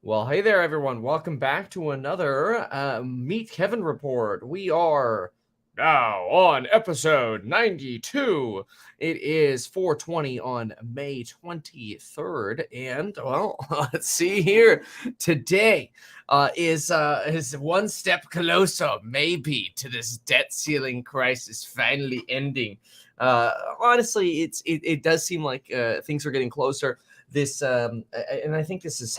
Well, hey there, everyone. Welcome back to another Meet Kevin report. We are now on episode 92. It is 4:20 on May 23rd. And, well, let's see here. Today is one step closer, maybe, to this debt ceiling crisis finally ending. Honestly, it does seem like things are getting closer. And I think this is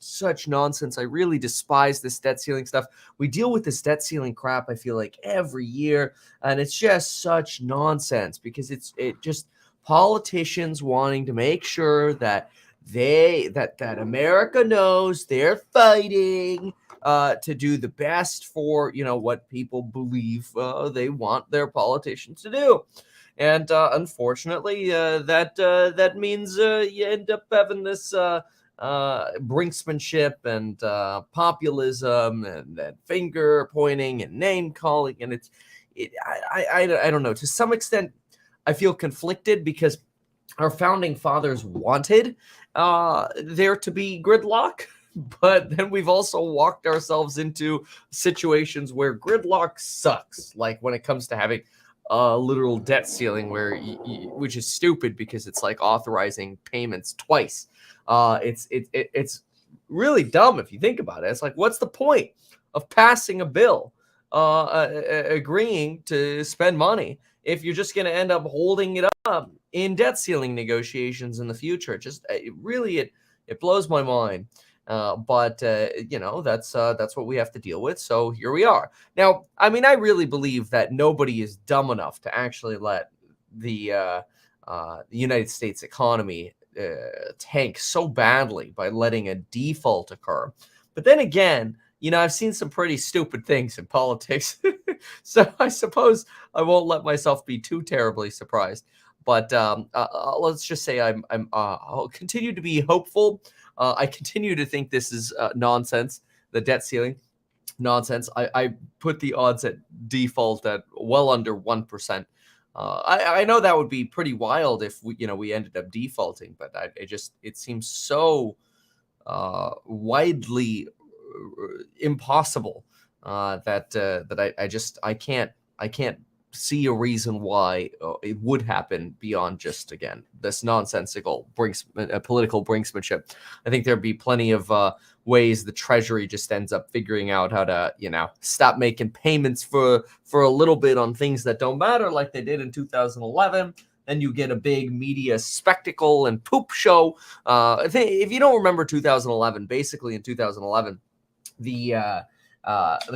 such nonsense. I really despise this debt ceiling stuff. We deal with this debt ceiling crap, I feel like, every year, and it's just such nonsense because it just politicians wanting to make sure that that America knows they're fighting to do the best for what people believe they want their politicians to do. And unfortunately, that means you end up having this brinksmanship and populism and finger pointing and name calling, and I don't know. To some extent, I feel conflicted because our founding fathers wanted there to be gridlock, but then we've also walked ourselves into situations where gridlock sucks, like when it comes to having a literal debt ceiling, which is stupid because it's like authorizing payments twice. It's really dumb if you think about it. It's like, what's the point of passing a bill, agreeing to spend money if you're just going to end up holding it up in debt ceiling negotiations in the future? It blows my mind. But that's what we have to deal with. So here we are. Now, I mean, I really believe that nobody is dumb enough to actually let the United States economy tank so badly by letting a default occur. But then again, I've seen some pretty stupid things in politics, so I suppose I won't let myself be too terribly surprised. But let's just say I'll continue to be hopeful. I continue to think this is nonsense. The debt ceiling, nonsense. I put the odds at default at well under 1%. I know that would be pretty wild if we ended up defaulting, but it seems so widely impossible that I can't see a reason why it would happen beyond just, again, this nonsensical political brinksmanship. I think there'd be plenty of ways the Treasury just ends up figuring out how to stop making payments for a little bit on things that don't matter, like they did in 2011. Then you get a big media spectacle and poop show. If you don't remember 2011, basically in 2011, the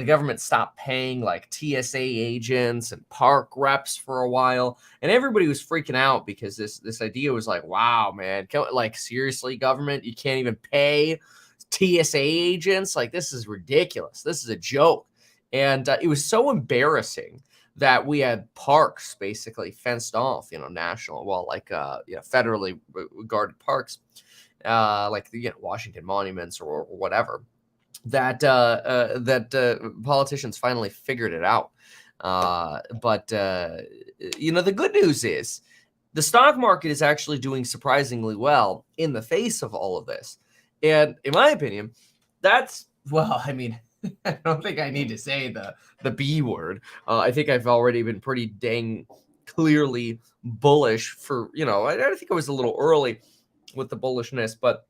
government stopped paying like TSA agents and park reps for a while, and everybody was freaking out because this idea was like, wow, man, like, seriously, government, you can't even pay TSA agents? Like, this is ridiculous. This is a joke. And it was so embarrassing that we had parks basically fenced off, national, well, like federally guarded parks, like the Washington monuments or whatever, that politicians finally figured it out. But the good news is the stock market is actually doing surprisingly well in the face of all of this. And in my opinion, that's, well, I mean, I don't think I need to say the B word. I think I've already been pretty dang clearly bullish for, I think I was a little early with the bullishness, but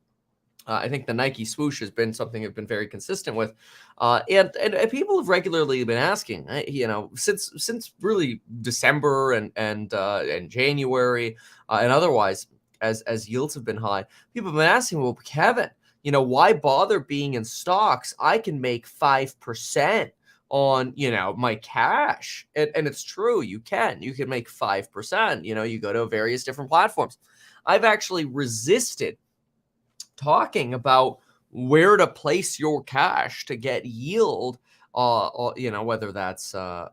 I think the Nike swoosh has been something I've been very consistent with, and people have regularly been asking, since really December and January and otherwise, as yields have been high, people have been asking, well, Kevin, why bother being in stocks? I can make 5% on my cash, and it's true, you can make 5%. You go to various different platforms. I've actually resisted talking about where to place your cash to get yield, whether that's I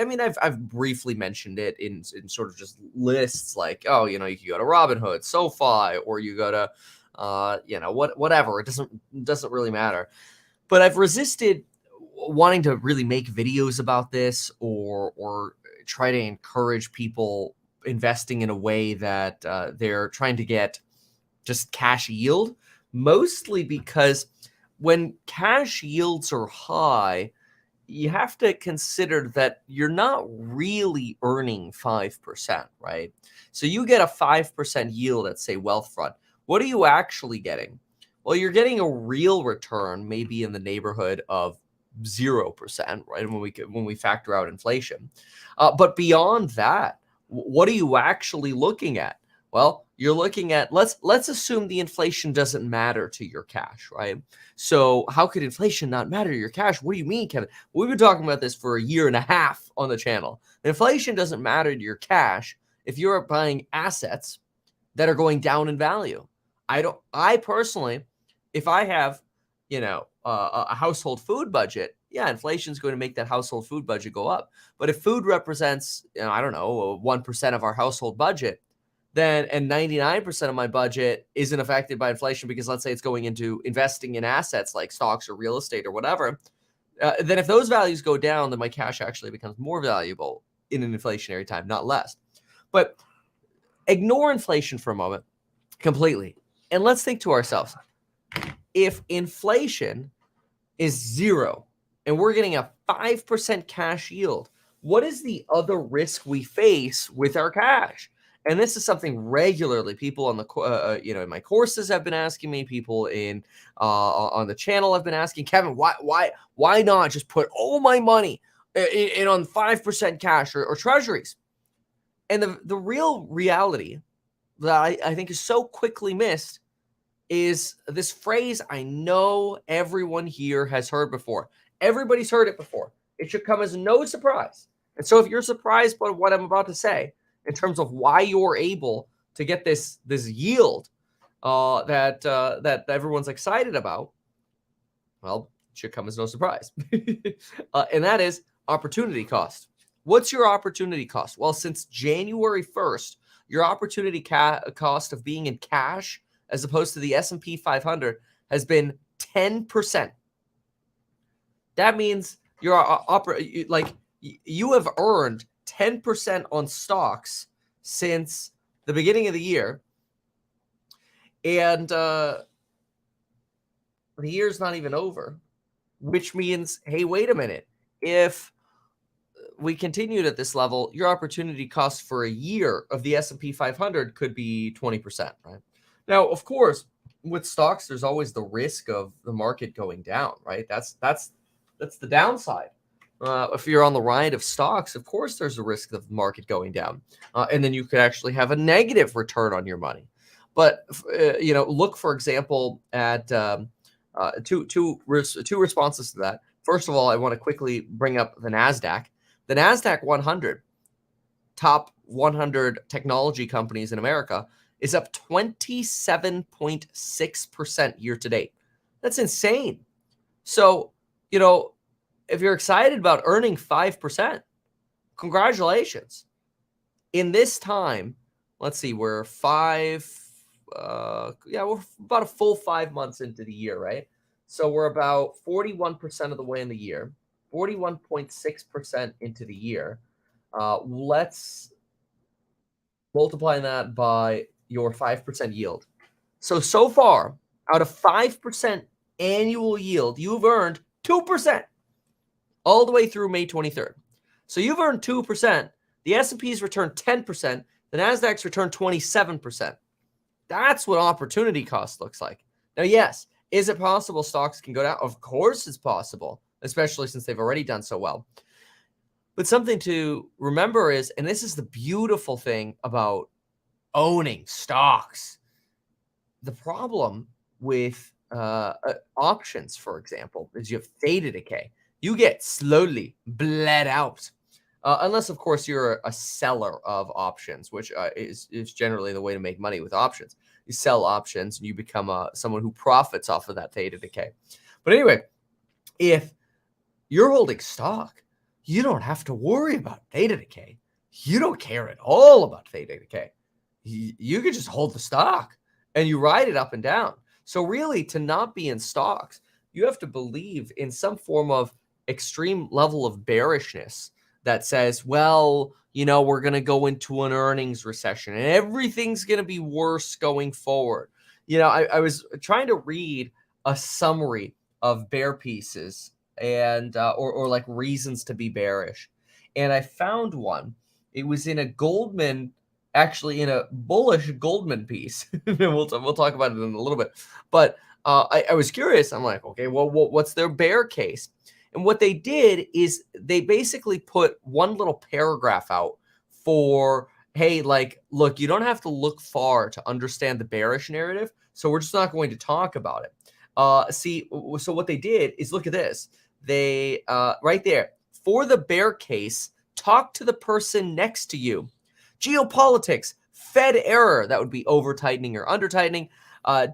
mean, I've briefly mentioned it in sort of just lists, like, oh, you can go to Robinhood, SoFi, or you go to whatever. It doesn't really matter. But I've resisted wanting to really make videos about this or try to encourage people investing in a way that they're trying to get just cash yield, mostly because when cash yields are high, you have to consider that you're not really earning 5%, right? So you get a 5% yield at, say, Wealthfront. What are you actually getting? Well, you're getting a real return, maybe in the neighborhood of 0%, right? When we factor out inflation. But beyond that, what are you actually looking at? Well, you're looking at, let's assume the inflation doesn't matter to your cash, right? So how could inflation not matter to your cash? What do you mean, Kevin? We've been talking about this for a year and a half on the channel. Inflation doesn't matter to your cash if you're buying assets that are going down in value. I personally, if I have, a household food budget, yeah, inflation is going to make that household food budget go up. But if food represents, I don't know, 1% of our household budget, then and 99% of my budget isn't affected by inflation because let's say it's going into investing in assets like stocks or real estate or whatever, then if those values go down, then my cash actually becomes more valuable in an inflationary time, not less. But ignore inflation for a moment completely. And let's think to ourselves, if inflation is 0 and we're getting a 5% cash yield, what is the other risk we face with our cash? And this is something regularly people on the in my courses have been asking me. People on the channel have been asking, Kevin, why not just put all my money in on 5% cash or treasuries? And the real reality that I think is so quickly missed is this phrase I know everyone here has heard before. Everybody's heard it before. It should come as no surprise. And so if you're surprised by what I'm about to say, in terms of why you're able to get this yield that everyone's excited about, well, it should come as no surprise. And that is opportunity cost. What's your opportunity cost? Well, since January 1st, your opportunity cost of being in cash as opposed to the S&P 500 has been 10%. That means you have earned 10% on stocks since the beginning of the year. And the year's not even over, which means, hey, wait a minute. If we continued at this level, your opportunity cost for a year of the S&P 500 could be 20%, right? Now, of course, with stocks, there's always the risk of the market going down, right? That's the downside. If you're on the ride of stocks, of course, there's a risk of the market going down, and then you could actually have a negative return on your money. But look, for example, at two responses to that. First of all, I want to quickly bring up the NASDAQ. The NASDAQ 100, top 100 technology companies in America, is up 27.6% year to date. That's insane. So, if you're excited about earning 5%, congratulations. In this time, let's see, we're about a full 5 months into the year, right? So we're about 41% of the way in the year, 41.6% into the year. Let's multiply that by your 5% yield. So far, out of 5% annual yield, you've earned 2% all the way through May 23rd. So you've earned 2%. The S&P's returned 10%. The NASDAQ's returned 27%. That's what opportunity cost looks like. Now, yes, is it possible stocks can go down? Of course it's possible, especially since they've already done so well. But something to remember is, and this is the beautiful thing about owning stocks, the problem with options, for example, is you have theta decay. You get slowly bled out. Unless, of course, you're a seller of options, which is generally the way to make money with options. You sell options and you become someone who profits off of that theta decay. But anyway, if you're holding stock, you don't have to worry about theta decay. You don't care at all about theta decay. You can just hold the stock and you ride it up and down. So really, to not be in stocks, you have to believe in some form of extreme level of bearishness that says, well, we're going to go into an earnings recession and everything's going to be worse going forward. I was trying to read a summary of bear pieces and or like reasons to be bearish, and I found one. It was in a Goldman, actually in a bullish Goldman piece. We'll talk about it in a little bit, but I was curious. I'm like, okay, well, what's their bear case? And what they did is they basically put one little paragraph out for, hey, like, look, you don't have to look far to understand the bearish narrative, so we're just not going to talk about it. So what they did is, look at this. They, right there, for the bear case, talk to the person next to you. Geopolitics, Fed error, that would be over tightening or under tightening,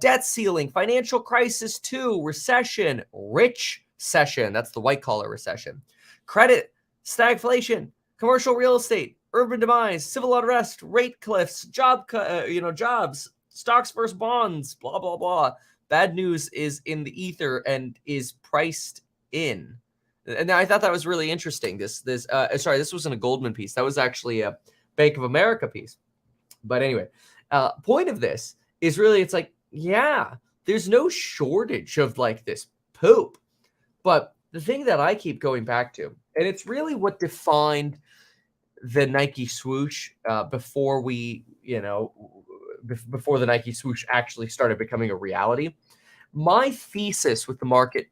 debt ceiling, financial crisis 2, recession, rich session, that's the white collar recession, credit, stagflation, commercial real estate, urban demise, civil unrest, rate cliffs, jobs, stocks versus bonds, blah, blah, blah. Bad news is in the ether and is priced in. And I thought that was really interesting. This wasn't a Goldman piece. That was actually a Bank of America piece. But anyway, point of this is really, it's like, yeah, there's no shortage of like this poop. But the thing that I keep going back to, and it's really what defined the Nike swoosh before before the Nike swoosh actually started becoming a reality. My thesis with the market,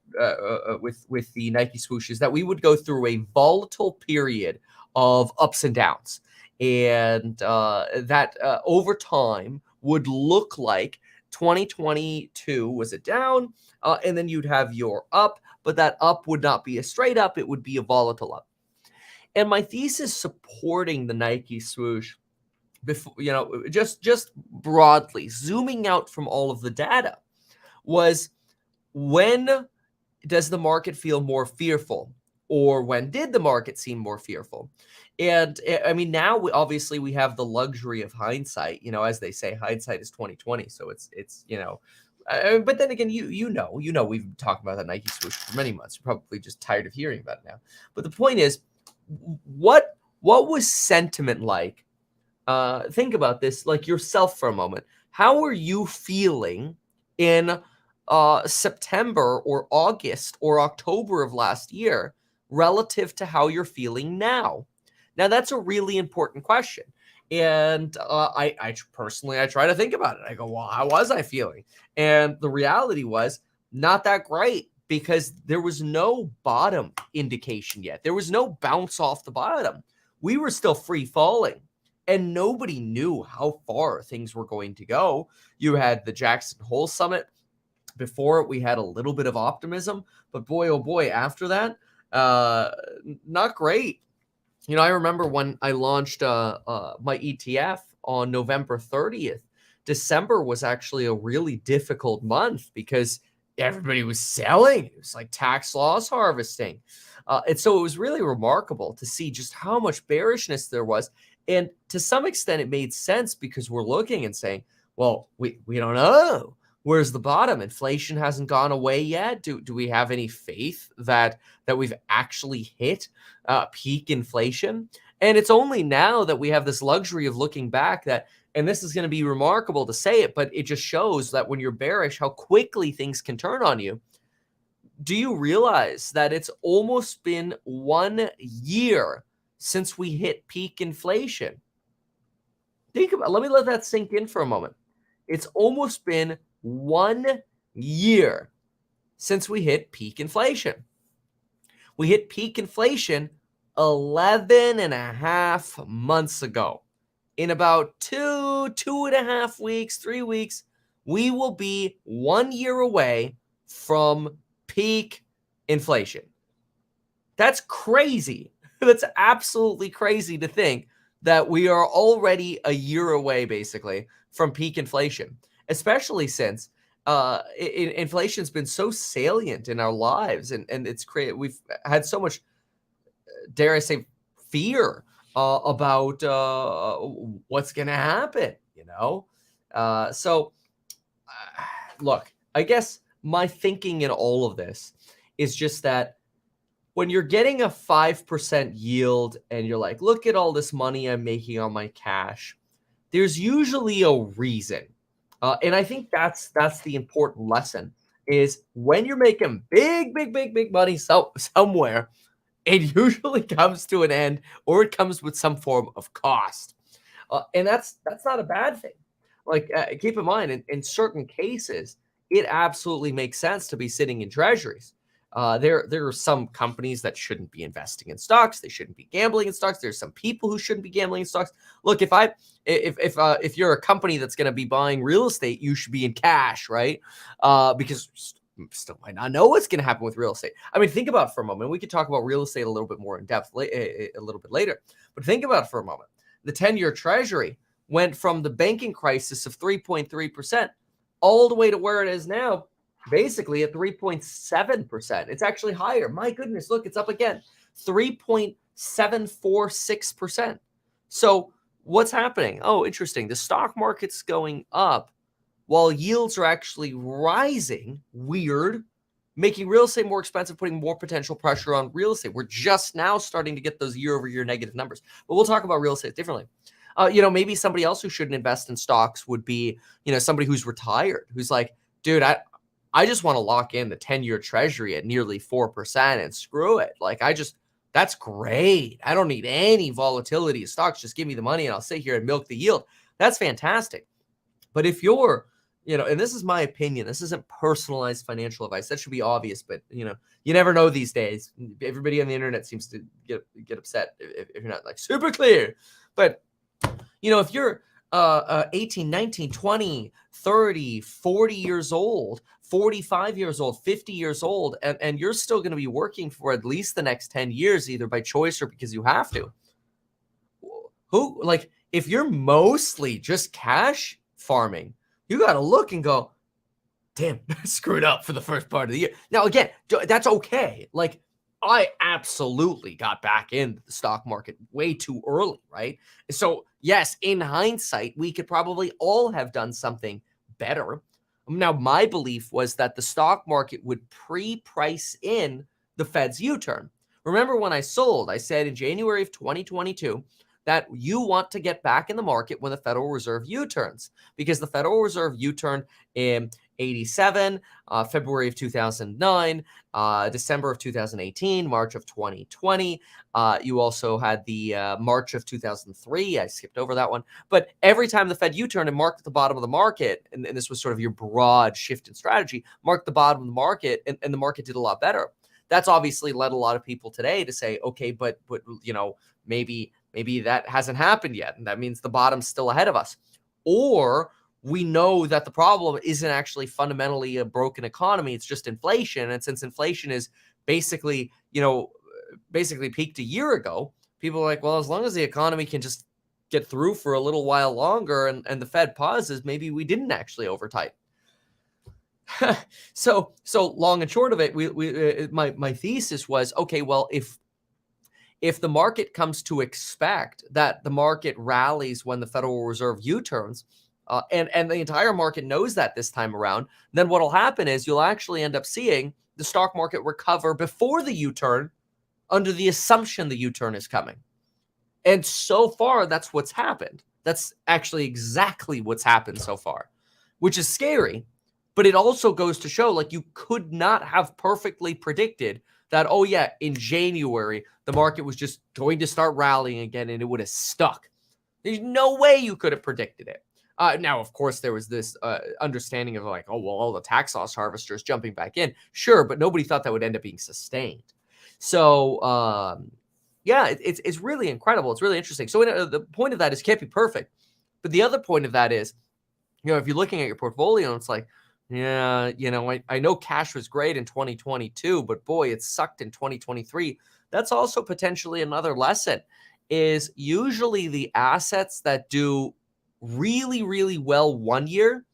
with the Nike swoosh, is that we would go through a volatile period of ups and downs, and that over time would look like 2022 was a down, and then you'd have your up, but that up would not be a straight up; it would be a volatile up. And my thesis supporting the Nike swoosh, before, just broadly zooming out from all of the data, was, when does the market feel more fearful, or when did the market seem more fearful? And I mean, now we have the luxury of hindsight. As they say, hindsight is 2020. So it's but then again, we've talked about that Nike swoosh for many months. You're probably just tired of hearing about it now. But the point is, what was sentiment like? Think about this, like yourself for a moment. How are you feeling in September or August or October of last year relative to how you're feeling now? Now, that's a really important question. And I personally try to think about it. I go, well, how was I feeling? And the reality was not that great, because there was no bottom indication yet. There was no bounce off the bottom. We were still free falling, and nobody knew how far things were going to go. You had the Jackson Hole Summit. Before it, we had a little bit of optimism, but boy, oh boy, after that, not great. I remember when I launched my ETF on November 30th, December was actually a really difficult month because everybody was selling. It was like tax loss harvesting. And so it was really remarkable to see just how much bearishness there was. And to some extent, it made sense, because we're looking and saying, well, we don't know. Where's the bottom? Inflation hasn't gone away yet. Do we have any faith that we've actually hit peak inflation? And it's only now that we have this luxury of looking back that, and this is going to be remarkable to say it, but it just shows that when you're bearish, how quickly things can turn on you. Do you realize that it's almost been 1 year since we hit peak inflation? Think about it. Let me let that sink in for a moment. It's almost been 1 year since we hit peak inflation. We hit peak inflation 11 and a half months ago. In about 2.5 weeks, 3 weeks, we will be 1 year away from peak inflation. That's crazy. That's absolutely crazy to think that we are already a year away, basically, from peak inflation, especially since inflation's been so salient in our lives, and it's created. We've had so much, dare I say, fear about what's going to happen. Look, I guess my thinking in all of this is just that when you're getting a 5% yield and you're like, look at all this money I'm making on my cash, there's usually a reason. And I think that's the important lesson is when you're making big money somewhere, it usually comes to an end or it comes with some form of cost. And that's not a bad thing. Like, keep in mind, in certain cases, it absolutely makes sense to be sitting in treasuries. There are some companies that shouldn't be investing in stocks. They shouldn't be gambling in stocks. There's some people who shouldn't be gambling in stocks. Look, if you're a company that's going to be buying real estate, you should be in cash, right? Because still might not know what's going to happen with real estate. I mean, think about it for a moment. We could talk about real estate a little bit more in depth a little bit later, but think about it for a moment. The 10-year treasury went from the banking crisis of 3.3% all the way to where it is now, basically at 3.7%. It's actually higher. My goodness, look, it's up again, 3.746%. So what's happening? Oh, interesting. The stock market's going up while yields are actually rising. Weird. Making real estate more expensive, putting more potential pressure on real estate. We're just now starting to get those year-over-year negative numbers. But we'll talk about real estate differently. Maybe somebody else who shouldn't invest in stocks would be, somebody who's retired, who's like, dude, I just want to lock in the 10-year treasury at nearly 4% and screw it. Like, that's great. I don't need any volatility of stocks. Just give me the money and I'll sit here and milk the yield. That's fantastic. But if you're, and this is my opinion, this isn't personalized financial advice. That should be obvious, but you never know these days. Everybody on the internet seems to get upset if you're not like super clear. But if you're 18, 19, 20, 30, 40 years old, 45 years old, 50 years old, and you're still going to be working for at least the next 10 years, either by choice or because you have to. If you're mostly just cash farming, you got to look and go, damn, screwed up for the first part of the year. Now, again, that's okay. Like, I absolutely got back into the stock market way too early, right? So, yes, in hindsight, we could probably all have done something better. Now, my belief was that the stock market would pre-price in the Fed's U-turn. Remember when I sold, I said in January of 2022, that you want to get back in the market when the Federal Reserve U-turns, because the Federal Reserve U-turned in 87, February of 2009, December of 2018, March of 2020. You also had the March of 2003. I skipped over that one. But every time the Fed U-turned and marked at the bottom of the market, and this was sort of your broad shift in strategy, marked the bottom of the market, and the market did a lot better. That's obviously led a lot of people today to say, okay, but maybe that hasn't happened yet, and that means the bottom's still ahead of us. Or we know that the problem isn't actually fundamentally a broken economy, it's just inflation. And since inflation is basically peaked a year ago, people are like, well, as long as the economy can just get through for a little while longer and the Fed pauses, maybe we didn't actually overtighten. So long and short of it, my thesis was, okay, well, if the market comes to expect that the market rallies when the Federal Reserve U-turns, and the entire market knows that this time around, then what will happen is you'll actually end up seeing the stock market recover before the U-turn under the assumption the U-turn is coming. And so far, that's what's happened. That's actually exactly what's happened so far, which is scary. But it also goes to show, like, you could not have perfectly predicted that, oh yeah, in January, the market was just going to start rallying again and it would have stuck. There's no way you could have predicted it. Now, of course, there was this understanding of like, oh, well, all the tax loss harvesters jumping back in. Sure, but nobody thought that would end up being sustained. So, it's really incredible. It's really interesting. So the point of that is it can't be perfect. But the other point of that is, if you're looking at your portfolio, it's like, yeah, I know cash was great in 2022, but boy, it sucked in 2023. That's also potentially another lesson, is usually the assets that do really, really well one year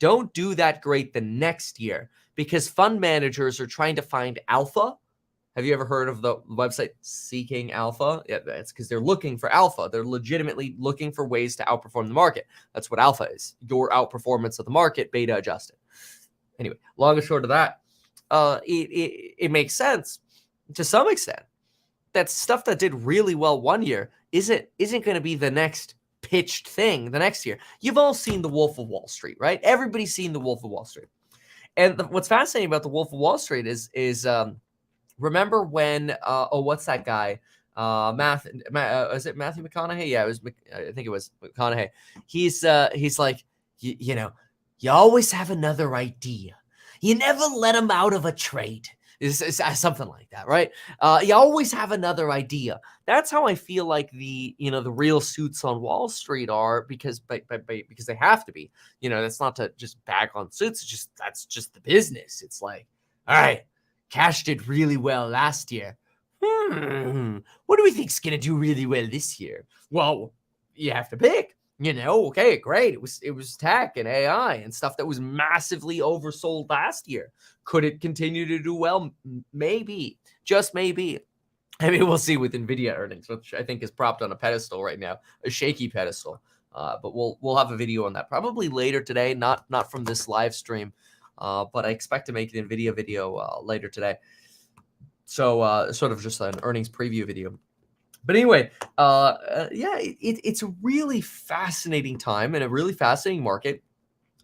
don't do that great the next year, because fund managers are trying to find alpha. Have you ever heard of the website Seeking Alpha? Yeah, that's because they're looking for alpha. They're legitimately looking for ways to outperform the market. That's what alpha is, your outperformance of the market, beta adjusted. Anyway, long and short of that, it makes sense to some extent that stuff that did really well one year isn't going to be the next pitched thing the next year. You've all seen The Wolf of Wall Street, right? Everybody's seen The Wolf of Wall Street. And what's fascinating about The Wolf of Wall Street is remember when what's that guy? Is it Matthew McConaughey? Yeah, I think it was McConaughey. He's like, you know, you always have another idea. You never let them out of a trade. It's something like that, right? You always have another idea. That's how I feel like the real suits on Wall Street are, because they have to be. That's not to just bag on suits. It's just that's just the business. It's like, all right, cash did really well last year. What do we think's gonna do really well this year? Well, you have to pick. Okay, great. It was tech and AI and stuff that was massively oversold last year. Could it continue to do well? Maybe, just maybe. I mean, we'll see with Nvidia earnings, which I think is propped on a pedestal right now, a shaky pedestal. But we'll have a video on that probably later today, not from this live stream, but I expect to make an Nvidia video later today. So sort of just an earnings preview video. But anyway, yeah, it's a really fascinating time and a really fascinating market.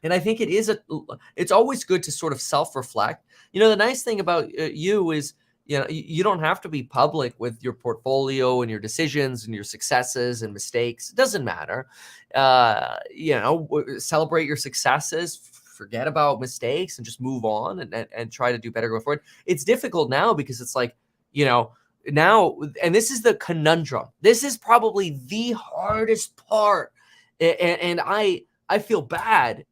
And I think it's always good to sort of self-reflect. The nice thing about you is, you don't have to be public with your portfolio and your decisions and your successes and mistakes. It doesn't matter. Celebrate your successes, forget about mistakes, and just move on and try to do better going forward. It's difficult now because it's like, now, and this is the conundrum. This is probably the hardest part. And I feel bad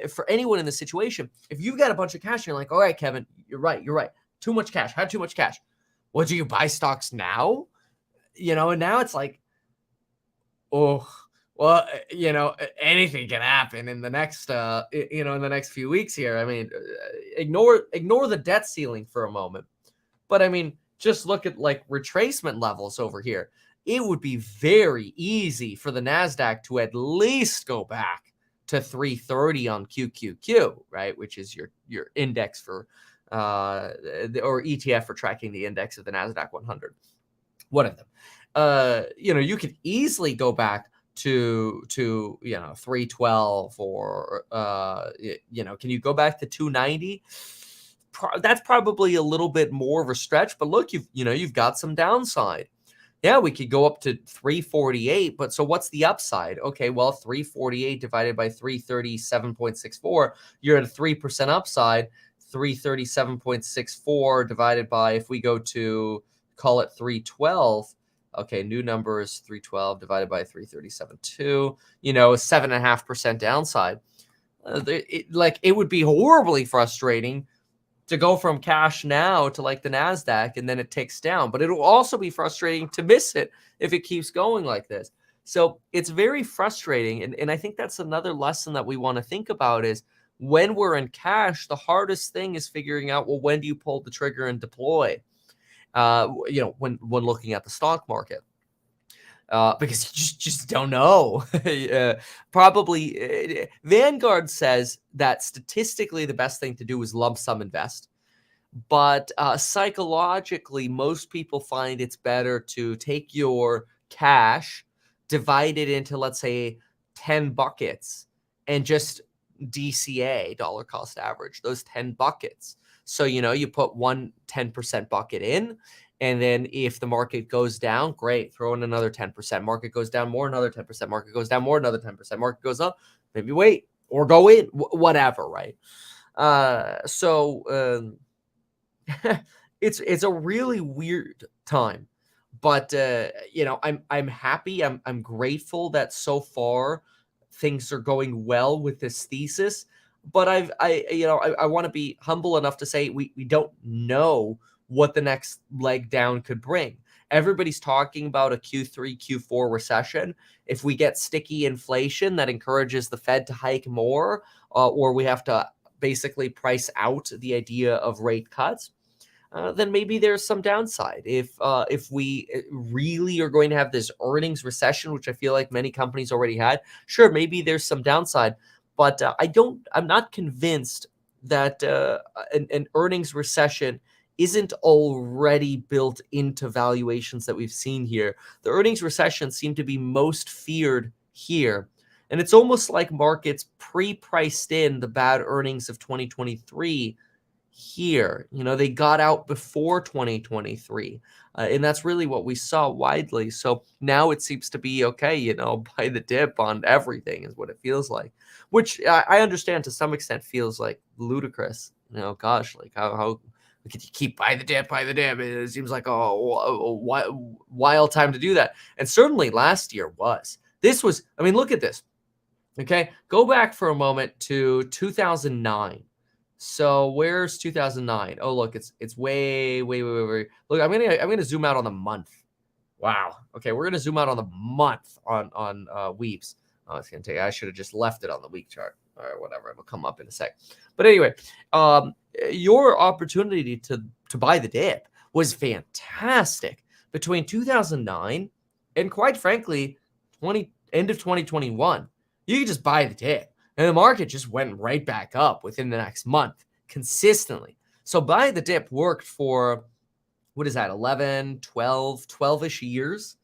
for anyone in this situation. If you've got a bunch of cash and you're like, all right, Kevin, you're right. Too much cash. Had too much cash. What, do you buy stocks now? And now it's like, oh, well, anything can happen in the next, in the next few weeks here. I mean, ignore the debt ceiling for a moment. But I mean, just look at like retracement levels over here. It would be very easy for the NASDAQ to at least go back to 330 on QQQ, right? Which is your index for, or ETF for tracking the index of the NASDAQ 100. One of them. You could easily go back to 312 or, can you go back to 290? That's probably a little bit more of a stretch, but look, you've got some downside. Yeah, we could go up to 348, but so what's the upside? Okay, well, 348 divided by 337.64, you're at a 3% upside. 337.64 divided by, if we go to, call it 312, okay, new number is 312 divided by 337.2, 7.5% downside. It would be horribly frustrating to go from cash now to like the NASDAQ and then it ticks down. But it'll also be frustrating to miss it if it keeps going like this. So it's very frustrating. And I think that's another lesson that we want to think about is when we're in cash, the hardest thing is figuring out, well, when do you pull the trigger and deploy? When looking at the stock market. Because you just don't know. Probably Vanguard says that statistically the best thing to do is lump sum invest. But psychologically, most people find it's better to take your cash, divide it into, let's say, 10 buckets, and just DCA, dollar cost average, those 10 buckets. So, you put one 10% bucket in. And then if the market goes down, great, throw in another 10%. Market goes down more, another 10%. Market goes down more, another 10%. Market goes up, maybe wait or go in, whatever, right? It's a really weird time, but I'm happy. I'm grateful that so far things are going well with this thesis. But I want to be humble enough to say we don't know what the next leg down could bring. Everybody's talking about a Q3, Q4 recession. If we get sticky inflation that encourages the Fed to hike more, or we have to basically price out the idea of rate cuts, then maybe there's some downside. If we really are going to have this earnings recession, which I feel like many companies already had, sure, maybe there's some downside. But I'm not convinced that an earnings recession isn't already built into valuations that we've seen here. The earnings recession seemed to be most feared here. And it's almost like markets pre-priced in the bad earnings of 2023 here. They got out before 2023. And that's really what we saw widely. So now it seems to be okay, buy the dip on everything is what it feels like, which I understand to some extent feels like ludicrous. Gosh, like how could you keep buy the dip? It seems like a wild time to do that. And certainly last year was. This was, look at this. Okay, go back for a moment to 2009. So where's 2009? Oh, look, it's way. Look, I'm gonna zoom out on the month. Wow. Okay, we're gonna zoom out on the month on Weaves. Oh, it's gonna take. I should have just left it on the week chart. All right, whatever. It'll come up in a sec. But anyway, your opportunity to buy the dip was fantastic between 2009 and, quite frankly, end of 2021. You could just buy the dip. And the market just went right back up within the next month consistently. So buy the dip worked for, what is that, 11, 12-ish years?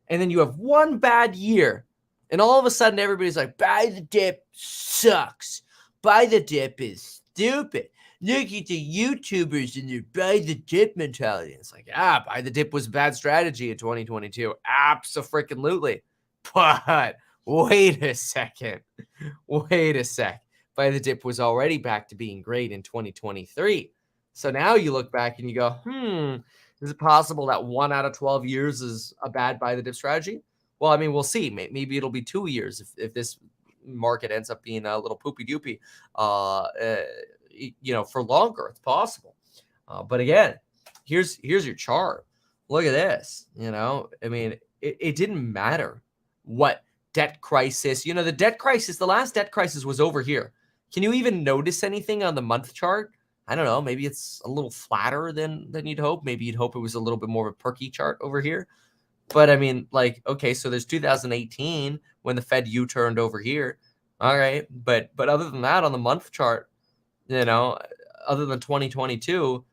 And then you have one bad year. And all of a sudden, everybody's like, buy the dip sucks. Buy the dip is stupid. Look at the YouTubers and their buy the dip mentality. It's like, buy the dip was a bad strategy in 2022. Abso-freaking-lutely. But wait a second. Wait a sec. Buy the dip was already back to being great in 2023. So now you look back and you go, is it possible that 1 out of 12 years is a bad buy the dip strategy? Well, we'll see. Maybe it'll be 2 years if this market ends up being a little poopy doopy, for longer. It's possible. But again, here's your chart. Look at this. It didn't matter what debt crisis. The debt crisis, the last debt crisis was over here. Can you even notice anything on the month chart? I don't know. Maybe it's a little flatter than you'd hope. Maybe you'd hope it was a little bit more of a perky chart over here. But okay, so there's 2018 when the Fed U-turned over here. All right. But other than that, on the month chart, other than 2022,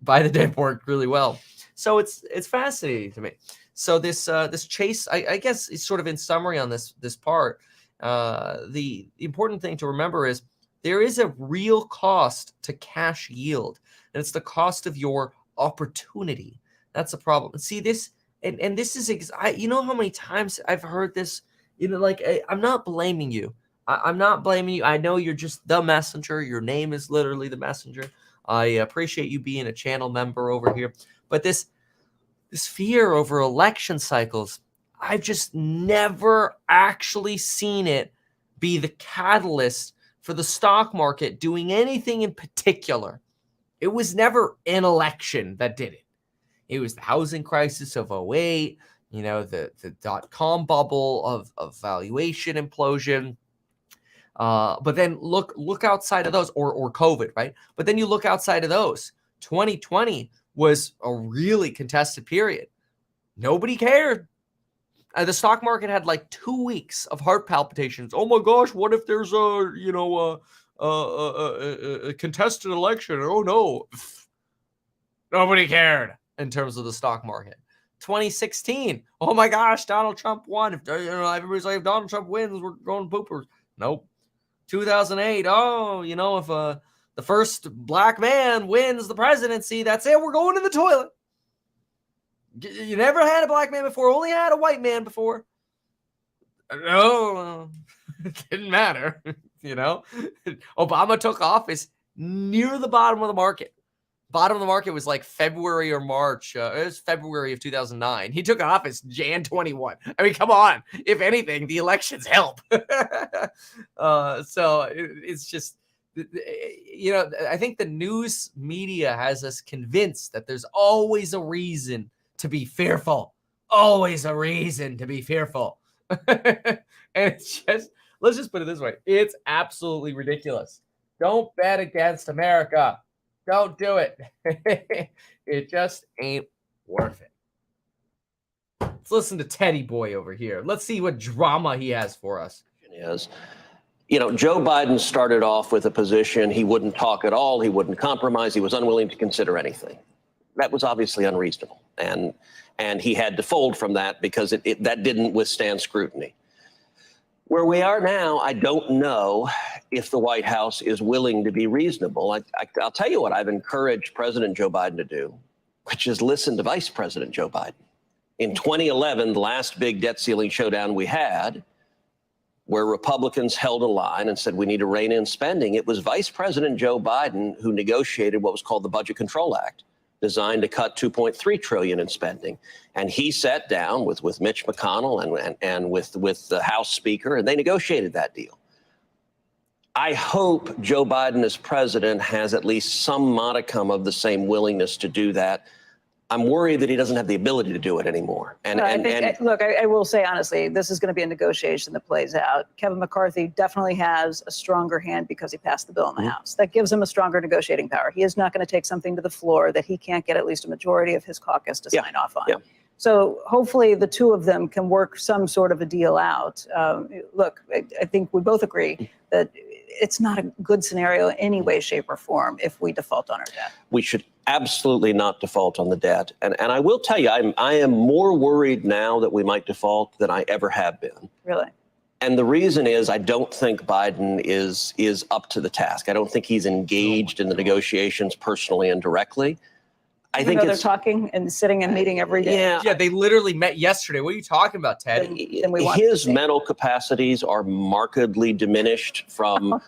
buy the dip worked really well. So it's fascinating to me. So this chase, I guess, is sort of in summary on this part. The important thing to remember is there is a real cost to cash yield, and it's the cost of your opportunity. That's the problem. See this, and this is you know how many times I've heard this. I'm not blaming you. I'm not blaming you. I know you're just the messenger. Your name is literally the messenger. I appreciate you being a channel member over here, but this fear over election cycles, I've just never actually seen it be the catalyst for the stock market doing anything in particular. It was never an election that did it. It was the housing crisis of 2008, the dot-com bubble of valuation implosion. But then look outside of those, or COVID, right? But then you look outside of those. 2020 was a really contested period. Nobody cared. The stock market had like 2 weeks of heart palpitations. Oh my gosh, what if there's a contested election? Oh no. Nobody cared in terms of the stock market. 2016. Oh my gosh, Donald Trump won. If everybody's like, if Donald Trump wins, we're going poopers. Nope. 2008. Oh, if the first black man wins the presidency, that's it. We're going to the toilet. You never had a black man before. Only had a white man before. No, it didn't matter. Obama took office near the bottom of the market. Bottom of the market was like February or March. It was February of 2009. He took office Jan 21. Come on. If anything, the elections help. So it's just, I think the news media has us convinced that there's always a reason to be fearful. Always a reason to be fearful. And it's just, let's just put it this way. It's absolutely ridiculous. Don't bet against America. Don't do it. It just ain't worth it. Let's listen to Teddy Boy over here. Let's see what drama he has for us. Joe Biden started off with a position he wouldn't talk at all. He wouldn't compromise. He was unwilling to consider anything. That was obviously unreasonable. And he had to fold from that because that didn't withstand scrutiny. Where we are now, I don't know if the White House is willing to be reasonable. I'll tell you what I've encouraged President Joe Biden to do, which is listen to Vice President Joe Biden. In 2011, the last big debt ceiling showdown we had, where Republicans held a line and said we need to rein in spending, it was Vice President Joe Biden who negotiated what was called the Budget Control Act, designed to cut $2.3 trillion in spending. And he sat down with Mitch McConnell and with the House Speaker, and they negotiated that deal. I hope Joe Biden as president has at least some modicum of the same willingness to do that. I'm worried that he doesn't have the ability to do it anymore. Look, I will say honestly, this is going to be a negotiation that plays out. Kevin McCarthy definitely has a stronger hand because he passed the bill in the House. That gives him a stronger negotiating power. He is not going to take something to the floor that he can't get at least a majority of his caucus to sign off on. Yeah. So hopefully the two of them can work some sort of a deal out. Look, I think we both agree that it's not a good scenario in any way, shape, or form if we default on our debt. We should absolutely not default on the debt. And I will tell you, I am more worried now that we might default than I ever have been. Really? And the reason is I don't think Biden is up to the task. I don't think he's engaged in the negotiations personally and directly. I think they're talking and sitting and meeting every day. Yeah, they literally met yesterday. What are you talking about, Ted? His mental capacities are markedly diminished from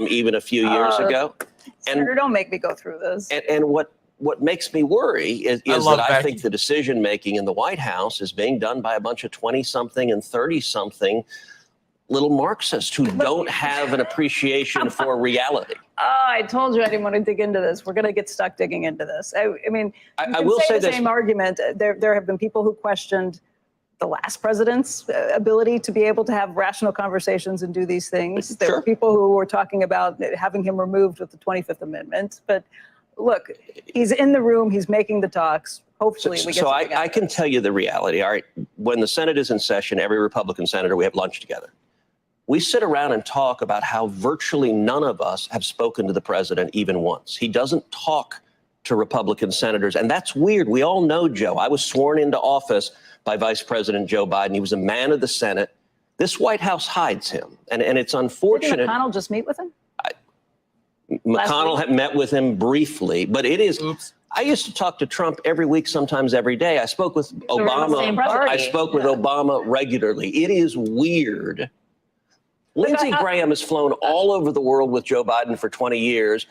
even a few years ago. Senator, don't make me go through this. And what makes me worry is that I think the decision making in the White House is being done by a bunch of 20-something and 30-something little Marxists who don't have an appreciation for reality. Oh, I told you I didn't want to dig into this. We're going to get stuck digging into this. I mean, I will say the same argument. There have been people who questioned the last president's ability to be able to have rational conversations and do these things. There were people who were talking about having him removed with the 25th Amendment. But look, he's in the room. He's making the talks. Hopefully we get So I can tell you the reality. All right, when the Senate is in session, every Republican senator, we have lunch together. We sit around and talk about how virtually none of us have spoken to the president even once. He doesn't talk to Republican senators. And that's weird. We all know Joe. I was sworn into office by Vice President Joe Biden. He was a man of the Senate. This White House hides him. And it's unfortunate. Didn't McConnell just meet with him? McConnell had met with him briefly, but it is. Oops. I used to talk to Trump every week, sometimes every day. I spoke with Obama. I spoke with Obama regularly. It is weird. Lindsey Graham has flown all over the world with Joe Biden for 20 years.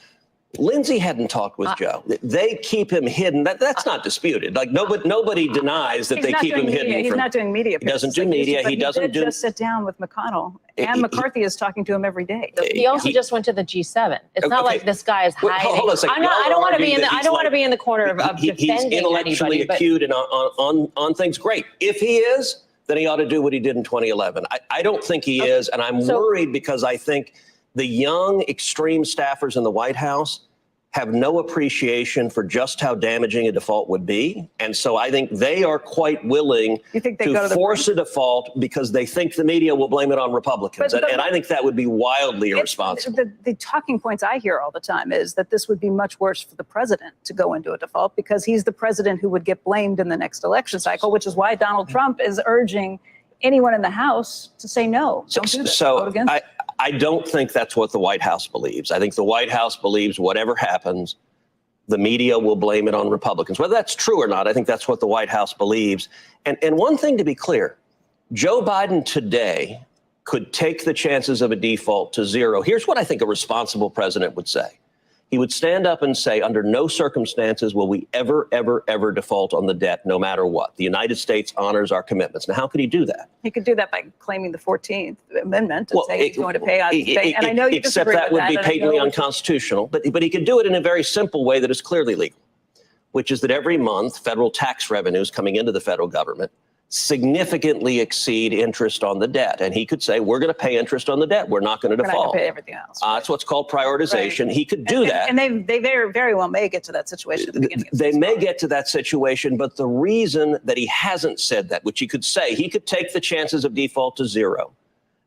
Lindsey hadn't talked with Joe. They keep him hidden. That's not disputed. Like nobody denies that they keep him hidden. He's not doing media. He doesn't do media. He doesn't just sit down with McConnell. And McCarthy is talking to him every day. He also just went to the G7. It's not like this guy is hiding. Hold on a second. I don't want to be in the. I don't want to be in the corner of defending He's intellectually acute and on things. Great. If he is, then he ought to do what he did in 2011. I don't think he is, and I'm worried because I think the young extreme staffers in the White House have no appreciation for just how damaging a default would be. And so I think they are quite willing to force a default because they think the media will blame it on Republicans. And I think that would be wildly irresponsible. The talking points I hear all the time is that this would be much worse for the president to go into a default because he's the president who would get blamed in the next election cycle, which is why Donald Trump is urging anyone in the House to say no. Don't do this. Vote against it. I don't think that's what the White House believes. I think the White House believes whatever happens, the media will blame it on Republicans. Whether that's true or not, I think that's what the White House believes. And one thing to be clear, Joe Biden today could take the chances of a default to zero. Here's what I think a responsible president would say. He would stand up and say, under no circumstances will we ever, ever, ever default on the debt, no matter what. The United States honors our commitments. Now, how could he do that? He could do that by claiming the 14th Amendment and saying he's going to pay out. And I know you disagree except that with would be patently unconstitutional. But he could do it in a very simple way that is clearly legal, which is that every month federal tax revenues coming into the federal government significantly exceed interest on the debt. And he could say, we're going to pay interest on the debt. We're not going to default. We're not going to pay everything else. That's what's called prioritization. Right. He could do that. And they very well may get to that situation at the beginning. They may get to that situation, but the reason that he hasn't said that, which he could say, he could take the chances of default to zero.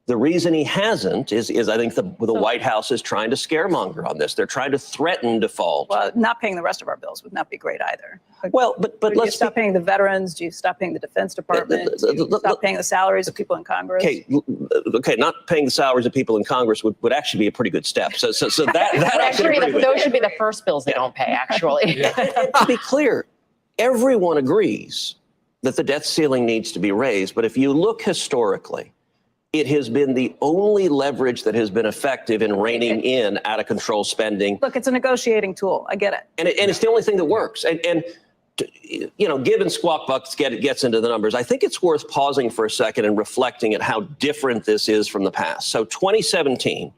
The reason he hasn't is I think the White House is trying to scaremonger on this. They're trying to threaten default. Well, not paying the rest of our bills would not be great either. Well, but do you let's stop paying the veterans? Do you stop paying the Defense Department? Do you stop paying the salaries of people in Congress? Okay, not paying the salaries of people in Congress would actually be a pretty good step. So that Actually, those should be the first bills they don't pay, actually. To be clear, everyone agrees that the debt ceiling needs to be raised. But if you look historically, it has been the only leverage that has been effective in reining in out of control spending. Look, it's a negotiating tool. I get it. And it's the only thing that works. And given Squawk Bucks gets into the numbers, I think it's worth pausing for a second and reflecting at how different this is from the past. So 2017,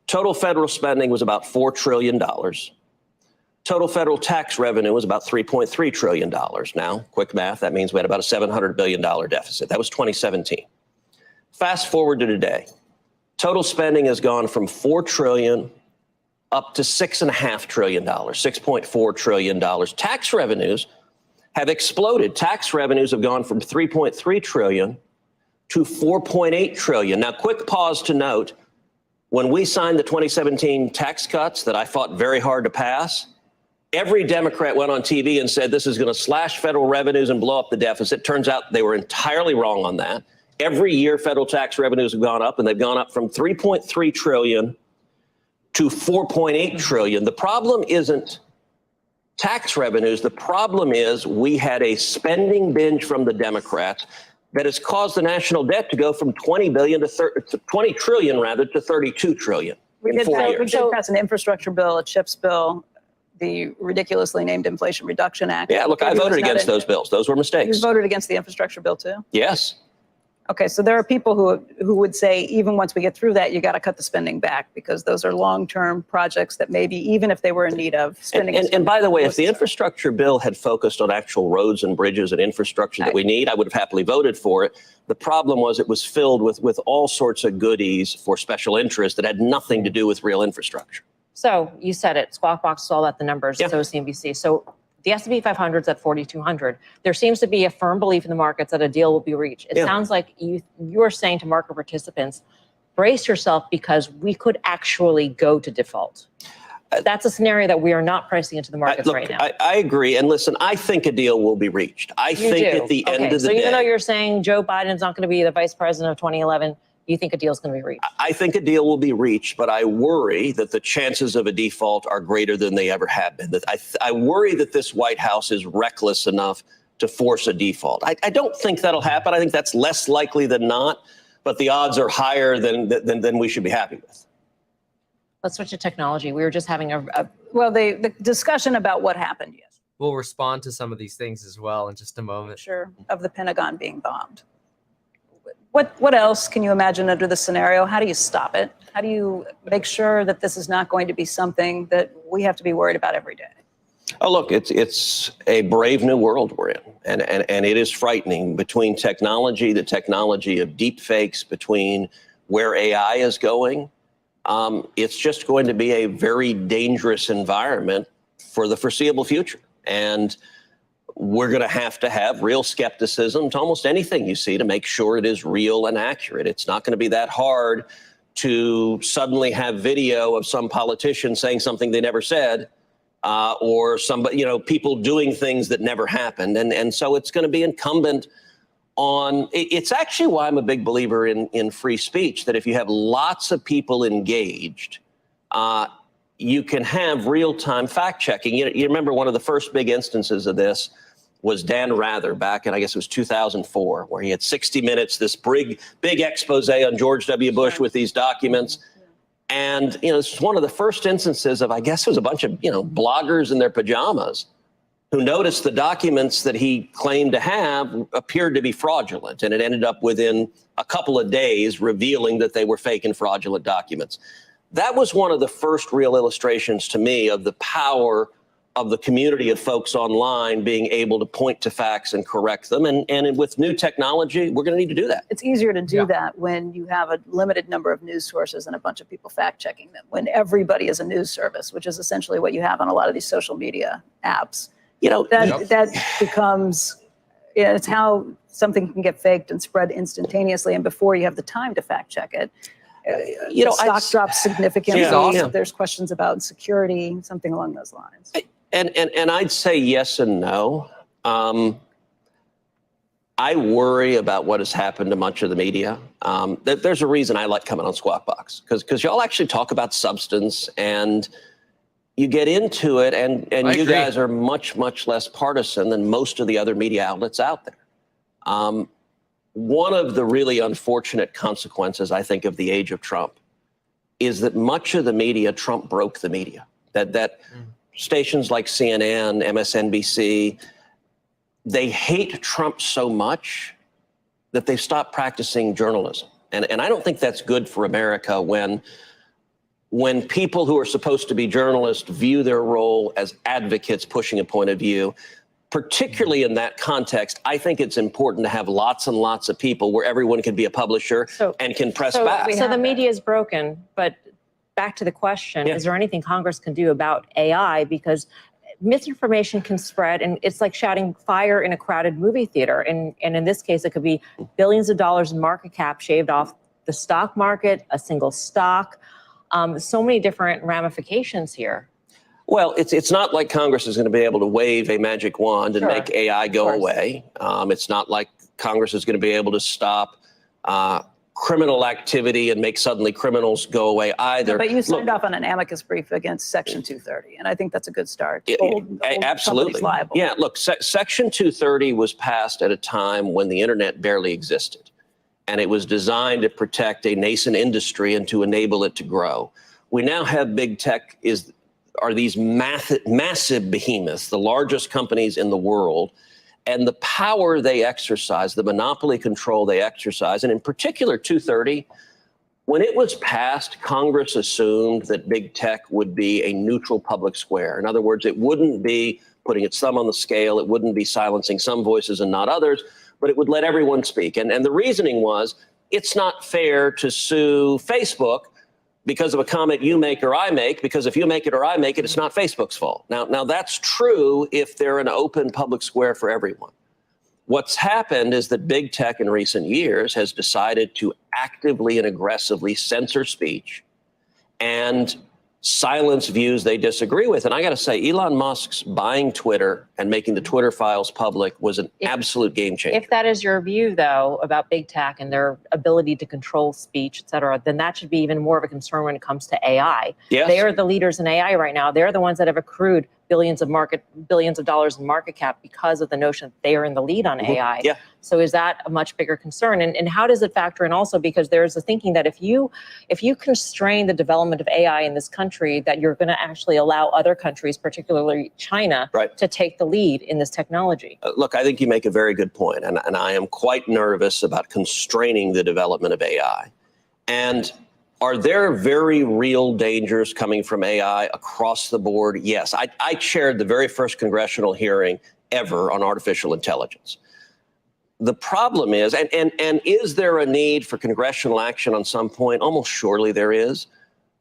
total federal spending was about $4 trillion. Total federal tax revenue was about $3.3 trillion. Now, quick math, that means we had about a $700 billion deficit. That was 2017. Fast forward to today, total spending has gone from $4 trillion up to $6.5 trillion, $6.4 trillion. Tax revenues have exploded. Tax revenues have gone from $3.3 trillion to $4.8 trillion. Now, quick pause to note, when we signed the 2017 tax cuts that I fought very hard to pass, every Democrat went on TV and said this is going to slash federal revenues and blow up the deficit. Turns out they were entirely wrong on that. Every year, federal tax revenues have gone up, and they've gone up from $3.3 trillion to $4.8 trillion. The problem isn't tax revenues. The problem is we had a spending binge from the Democrats that has caused the national debt to go from 20 trillion rather to 32 trillion. We did pass an infrastructure bill, a CHIPS bill, the ridiculously named Inflation Reduction Act. Yeah, look, I voted against those bills. Those were mistakes. You voted against the infrastructure bill too? Yes. Okay, so there are people who would say even once we get through that, you got to cut the spending back because those are long-term projects that maybe even if they were in need of spending. And by the way, if the infrastructure bill had focused on actual roads and bridges and infrastructure that we need, I would have happily voted for it. The problem was it was filled with all sorts of goodies for special interest that had nothing to do with real infrastructure. So you said it, Squawk Box saw that the numbers, Yeah. so is CNBC. So the S&P 500 is at 4,200. There seems to be a firm belief in the markets that a deal will be reached. It sounds like you're saying to market participants, brace yourself because we could actually go to default. That's a scenario that we are not pricing into the markets right now. I agree. And listen, I think a deal will be reached. I think at the end of the day. So even though you're saying Joe Biden's not going to be the vice president of 2011, you think a deal is going to be reached? I think a deal will be reached, but I worry that the chances of a default are greater than they ever have been. I worry that this White House is reckless enough to force a default. I don't think that'll happen. I think that's less likely than not, but the odds are higher than we should be happy with. Let's switch to technology. We were just having Well, the discussion about what happened, yes. We'll respond to some of these things as well in just a moment. Sure, of the Pentagon being bombed. What else can you imagine under the scenario? How do you stop it? How do you make sure that this is not going to be something that we have to be worried about every day? Oh, look, it's a brave new world we're in, and it is frightening between technology, the technology of deep fakes, between where AI is going. It's just going to be a very dangerous environment for the foreseeable future. And we're going to have real skepticism to almost anything you see to make sure it is real and accurate. It's not going to be that hard to suddenly have video of some politician saying something they never said, or somebody, people doing things that never happened. And so it's going to be incumbent on, it's actually why I'm a big believer in free speech, that if you have lots of people engaged, you can have real-time fact checking. You remember one of the first big instances of this was Dan Rather back in, I guess it was 2004, where he had 60 Minutes, this big expose on George W. Bush with these documents. And, this was one of the first instances of, I guess it was a bunch of, bloggers in their pajamas who noticed the documents that he claimed to have appeared to be fraudulent. And it ended up within a couple of days revealing that they were fake and fraudulent documents. That was one of the first real illustrations to me of the power of the community of folks online being able to point to facts and correct them. And with new technology, we're going to need to do that. It's easier to do that when you have a limited number of news sources and a bunch of people fact checking them, when everybody is a news service, which is essentially what you have on a lot of these social media apps. That becomes Yeah, it's how something can get faked and spread instantaneously, and before you have the time to fact check it. You know, the stock drops significantly. She's awesome. There's questions about security, something along those lines. And I'd say yes and no. I worry about what has happened to much of the media. There's a reason I like coming on Squawk Box, because y'all actually talk about substance and you get into it, and you guys are much, much less partisan than most of the other media outlets out there. One of the really unfortunate consequences, I think, of the age of Trump is that much of the media, Trump broke the media. That stations like CNN, MSNBC, they hate Trump so much that they've stopped practicing journalism. And I don't think that's good for America when people who are supposed to be journalists view their role as advocates pushing a point of view. Particularly in that context, I think it's important to have lots and lots of people where everyone can be a publisher and can press back. So the media is broken, but back to the question, is there anything Congress can do about AI? Because misinformation can spread, and it's like shouting fire in a crowded movie theater. And in this case, it could be billions of dollars in market cap shaved off the stock market, a single stock, so many different ramifications here. Well, it's not like Congress is going to be able to wave a magic wand and make AI go away. It's not like Congress is going to be able to stop criminal activity and make suddenly criminals go away either. But you signed off on an amicus brief against Section 230, and I think that's a good start. Absolutely. Liable. Yeah, look, Section 230 was passed at a time when the internet barely existed, and it was designed to protect a nascent industry and to enable it to grow. We now have big tech are these massive behemoths, the largest companies in the world, and the power they exercise, the monopoly control they exercise, and in particular 230, when it was passed, Congress assumed that big tech would be a neutral public square. In other words, it wouldn't be putting its thumb on the scale, it wouldn't be silencing some voices and not others, but it would let everyone speak. And the reasoning was, it's not fair to sue Facebook because of a comment you make or I make, because if you make it or I make it, it's not Facebook's fault. Now that's true if they're an open public square for everyone. What's happened is that big tech in recent years has decided to actively and aggressively censor speech and silence views they disagree with. And I got to say, Elon Musk's buying Twitter and making the Twitter files public was an absolute game changer. If that is your view, though, about big tech and their ability to control speech, et cetera, then that should be even more of a concern when it comes to AI. Yes. They are the leaders in AI right now. They're the ones that have accrued billions of dollars in market cap because of the notion that they are in the lead on AI. Yeah. So is that a much bigger concern? And how does it factor in also? Because there's a thinking that if you constrain the development of AI in this country, that you're going to actually allow other countries, particularly China, to take the lead in this technology. Look, I think you make a very good point, and I am quite nervous about constraining the development of AI. And are there very real dangers coming from AI across the board? Yes. I chaired the very first congressional hearing ever on artificial intelligence. The problem is, and is there a need for congressional action on some point? Almost surely there is.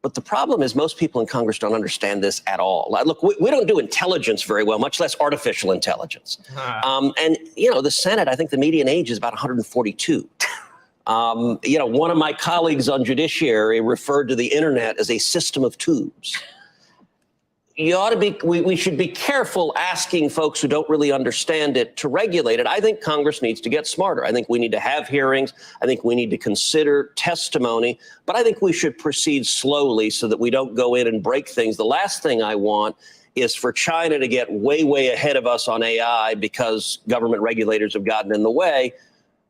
But the problem is most people in Congress don't understand this at all. Look, we don't do intelligence very well, much less artificial intelligence. And, the Senate, I think the median age is about 142. One of my colleagues on Judiciary referred to the internet as a system of tubes. We should be careful asking folks who don't really understand it to regulate it. I think Congress needs to get smarter. I think we need to have hearings. I think we need to consider testimony, but I think we should proceed slowly so that we don't go in and break things. The last thing I want is for China to get way, way ahead of us on AI because government regulators have gotten in the way.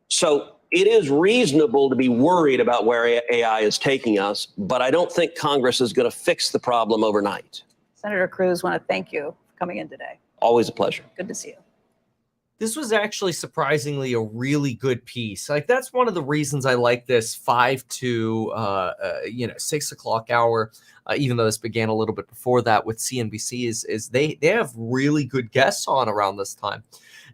So it is reasonable to be worried about where AI is taking us, but I don't think Congress is going to fix the problem overnight. Senator Cruz, want to thank you for coming in today. Always a pleasure. Good to see you. This was actually surprisingly a really good piece. Like, that's one of the reasons I like this 5 to 6 o'clock hour, even though this began a little bit before that with CNBC, is they have really good guests on around this time.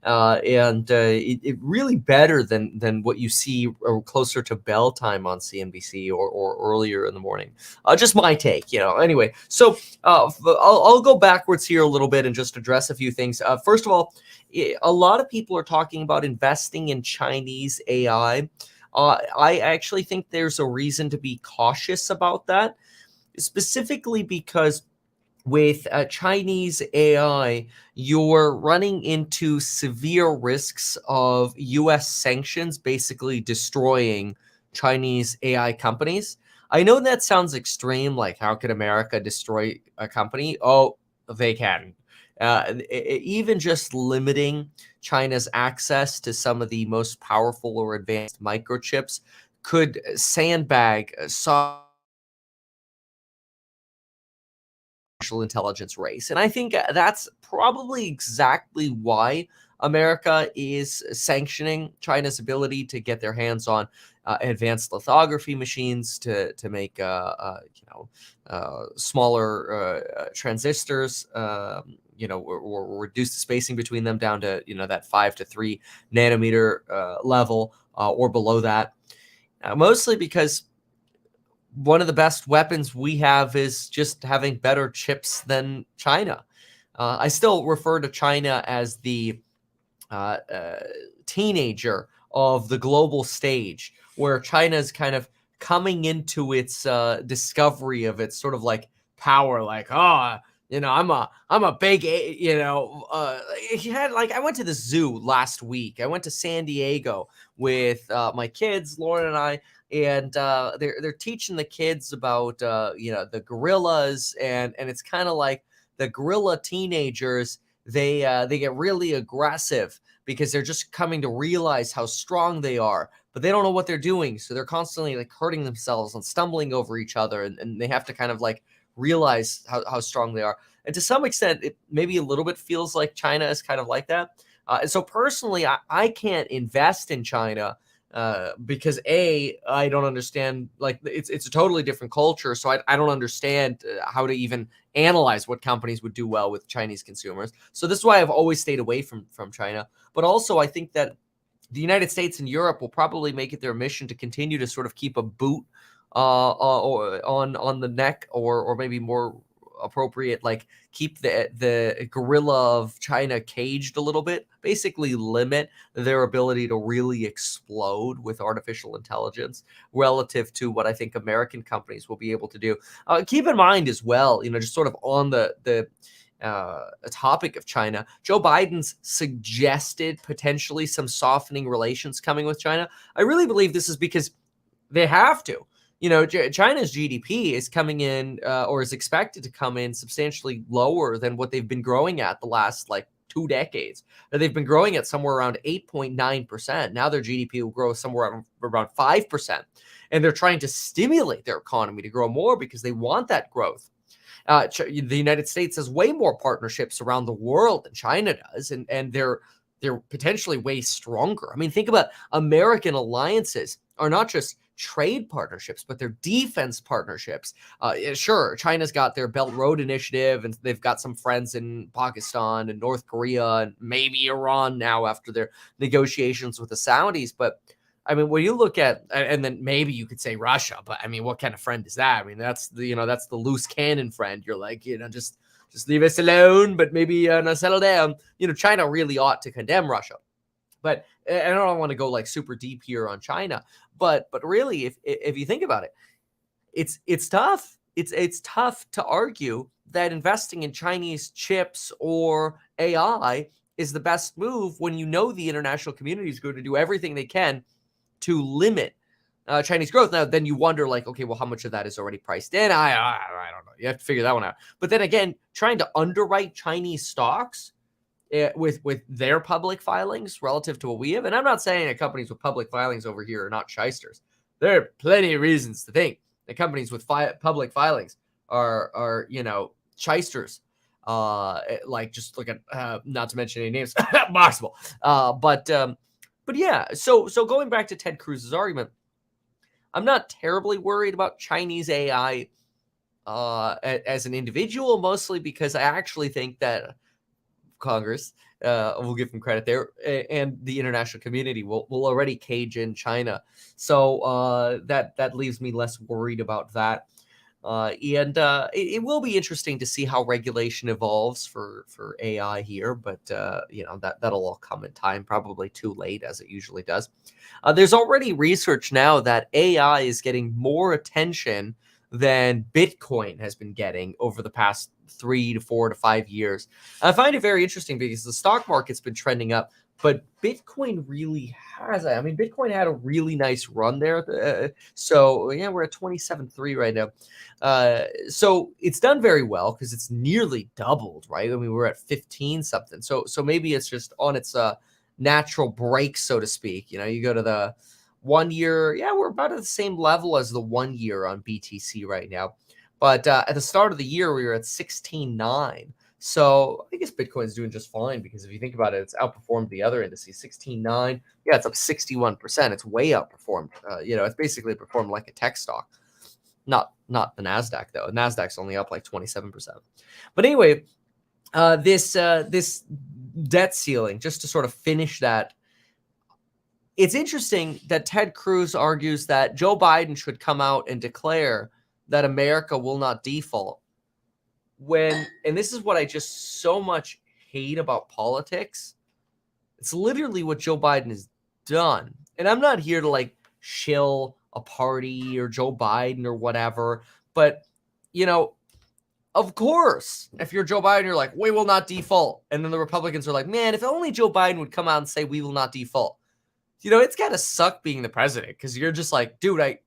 It really better than what you see closer to bell time on CNBC or earlier in the morning. Just my take, Anyway, so I'll go backwards here a little bit and just address a few things. First of all, a lot of people are talking about investing in Chinese AI. I actually think there's a reason to be cautious about that, specifically because with Chinese AI, you're running into severe risks of US sanctions basically destroying Chinese AI companies. I know that sounds extreme, like how could America destroy a company? Oh, they can. Even just limiting China's access to some of the most powerful or advanced microchips could sandbag intelligence race. And I think that's probably exactly why America is sanctioning China's ability to get their hands on advanced lithography machines to make smaller transistors. Or reduce the spacing between them down to that 5 to 3 nanometer level or below that. Mostly because one of the best weapons we have is just having better chips than China. I still refer to China as the teenager of the global stage, where China's kind of coming into its discovery of its sort of like power, like, I'm a big, he had like, I went to the zoo last week. I went to San Diego with my kids, Lauren and I, and they're teaching the kids about the gorillas, and it's kind of like the gorilla teenagers. They get really aggressive because they're just coming to realize how strong they are, but they don't know what they're doing, so they're constantly like hurting themselves and stumbling over each other, and they have to kind of like realize how strong they are. And to some extent, it maybe a little bit feels like China is kind of like that. And so personally, I can't invest in China because I don't understand, like it's a totally different culture. So I don't understand how to even analyze what companies would do well with Chinese consumers. So this is why I've always stayed away from China. But also I think that the United States and Europe will probably make it their mission to continue to sort of keep a boot on the neck, or maybe more appropriate, like keep the gorilla of China caged a little bit, basically limit their ability to really explode with artificial intelligence relative to what I think American companies will be able to do. Keep in mind as well, just sort of on the topic of China, Joe Biden's suggested potentially some softening relations coming with China. I really believe this is because they have to. China's GDP is coming in or is expected to come in substantially lower than what they've been growing at the last like 2 decades. They've been growing at somewhere around 8.9%. Now their GDP will grow somewhere around 5%. And they're trying to stimulate their economy to grow more because they want that growth. The United States has way more partnerships around the world than China does, and they're potentially way stronger. I mean, think about American alliances are not just trade partnerships, but they're defense partnerships. Sure, China's got their Belt Road Initiative, and they've got some friends in Pakistan and North Korea and maybe Iran now after their negotiations with the Saudis. But I mean, when you look at, and then maybe you could say Russia, but I mean, what kind of friend is that? I mean, that's the loose cannon friend. You're like, just leave us alone, but maybe settle down. China really ought to condemn Russia. But I don't want to go like super deep here on China, but really, if you think about it, it's tough. It's tough to argue that investing in Chinese chips or AI is the best move when the international community is going to do everything they can to limit Chinese growth. Now, then you wonder, like, okay, well, how much of that is already priced in? I don't know. You have to figure that one out. But then again, trying to underwrite Chinese stocks with their public filings relative to what we have, and I'm not saying that companies with public filings over here are not shysters. There are plenty of reasons to think that companies with public filings are shysters. Like, just look at not to mention any names possible. But yeah, so going back to Ted Cruz's argument, I'm not terribly worried about Chinese AI as an individual, mostly because I actually think that Congress We'll give him credit there, and the international community will already cage in China. So that leaves me less worried about that. It will be interesting to see how regulation evolves for AI here, but that'll all come in time, probably too late as it usually does. There's already research now that AI is getting more attention than Bitcoin has been getting over the past 3 to 4 to 5 years. I find it very interesting because the stock market's been trending up, but Bitcoin really has. I mean, Bitcoin had a really nice run there. So yeah, we're at 27.3 right now. So it's done very well because it's nearly doubled, right? I mean, we're at 15 something. So maybe it's just on its natural break, so to speak. You go to the 1 year. Yeah, we're about at the same level as the 1 year on BTC right now. But at the start of the year, we were at 16.9. So I guess Bitcoin's doing just fine because if you think about it, it's outperformed the other indices. 16.9, yeah, it's up 61%. It's way outperformed. It's basically performed like a tech stock. Not the Nasdaq though. Nasdaq's only up like 27%. But anyway, this debt ceiling, just to sort of finish that. It's interesting that Ted Cruz argues that Joe Biden should come out and declare that America will not default. And this is what I just so much hate about politics. It's literally what Joe Biden has done. And I'm not here to like shill a party or Joe Biden or whatever, but of course, if you're Joe Biden, you're like, we will not default. And then the Republicans are like, man, if only Joe Biden would come out and say we will not default. It's got to suck being the president because you're just like, dude, I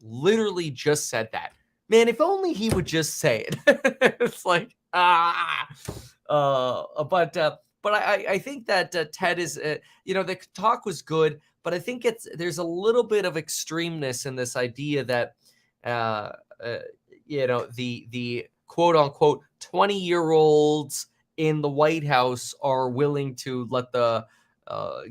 literally just said that. Man, if only he would just say it. It's like, but I think that Ted is, the talk was good, but I think there's a little bit of extremeness in this idea that, the quote unquote 20-year-olds in the White House are willing to let the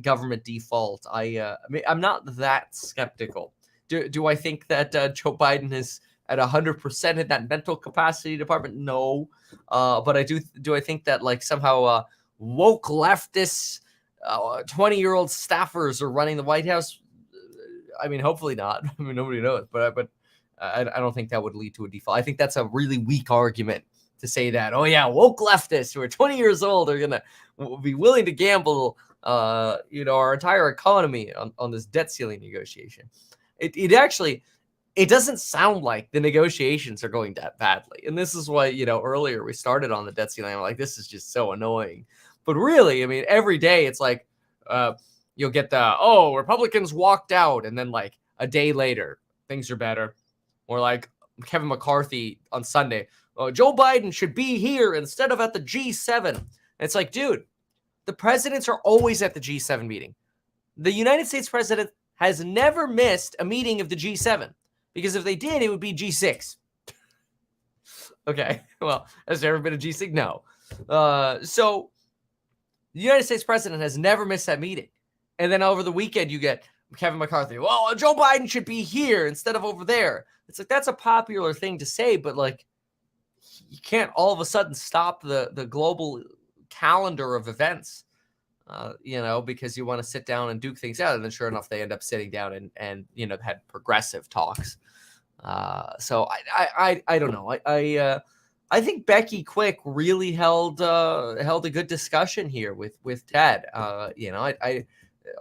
government default. I'm not that skeptical. Do I think that Joe Biden is at 100% in that mental capacity department? No. But I do I think that like somehow woke leftists, 20-year-old staffers are running the White House? I mean, hopefully not. I mean, nobody knows. But I don't think that would lead to a default. I think that's a really weak argument to say that, oh yeah, woke leftists who are 20 years old are going to be willing to gamble our entire economy on this debt ceiling negotiation. It doesn't sound like the negotiations are going that badly. And this is why, earlier we started on the debt ceiling. I'm like, this is just so annoying. But really, I mean, every day it's like you'll get Republicans walked out. And then like a day later, things are better. Or like Kevin McCarthy on Sunday, Joe Biden should be here instead of at the G7. And it's like, dude, the presidents are always at the G7 meeting. The United States president has never missed a meeting of the G7. Because if they did, it would be G6. Okay, well, has there ever been a G6? No. So the United States president has never missed that meeting. And then over the weekend, you get Kevin McCarthy. Well, Joe Biden should be here instead of over there. It's like, that's a popular thing to say, but like, you can't all of a sudden stop the global calendar of events, because you want to sit down and duke things out. And then sure enough, they end up sitting down and had progressive talks. So I don't know. I think Becky Quick really held a good discussion here with Ted. I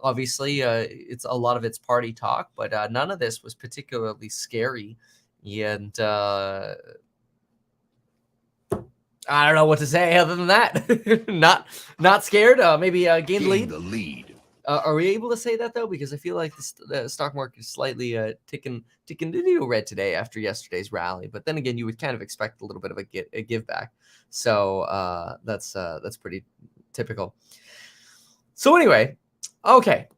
obviously it's a lot of it's party talk, but none of this was particularly scary. And I don't know what to say other than that. not scared. Maybe gain the lead. Are we able to say that though? Because I feel like the stock market is slightly ticking to red today after yesterday's rally. But then again, you would kind of expect a little bit of a give back. So that's pretty typical. So anyway, okay.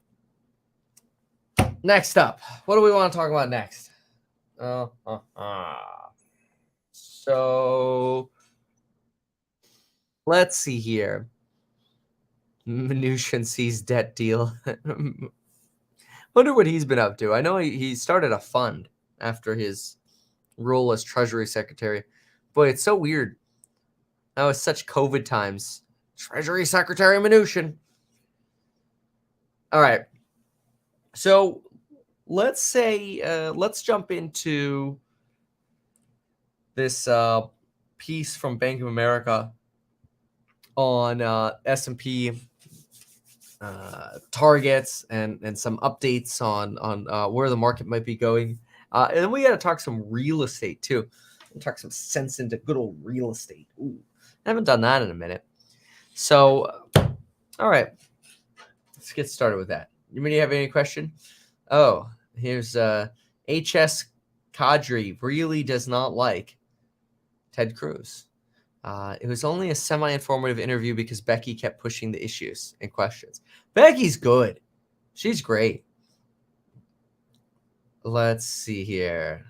Next up, what do we want to talk about next? So let's see here. Mnuchin's debt deal. Wonder what he's been up to. I know he started a fund after his role as Treasury Secretary. Boy, it's so weird. Now it's such COVID times. Treasury Secretary Mnuchin. All right. So let's say, let's jump into this piece from Bank of America on S&P targets and some updates on where the market might be going. And then we got to talk some real estate too. We'll talk some sense into good old real estate. Ooh, I haven't done that in a minute. So, all right, let's get started with that. Anybody have any question? Oh, here's HS Cadre really does not like Ted Cruz. It was only a semi-informative interview because Becky kept pushing the issues and questions. Becky's good. She's great. Let's see here.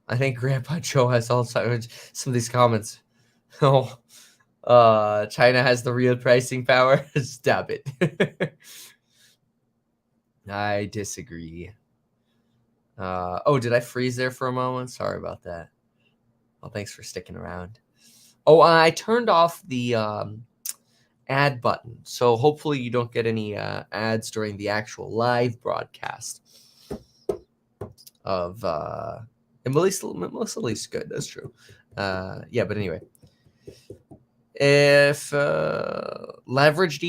I think Grandpa Joe has Alzheimer's. Some of these comments. Oh, China has the real pricing power. Stop it. I disagree. Oh, did I freeze there for a moment? Sorry about that. Well, thanks for sticking around. Oh, I turned off the ad button, so hopefully you don't get any ads during the actual live broadcast of and Melissa Lee's good. That's true. Yeah, but anyway, if leveraged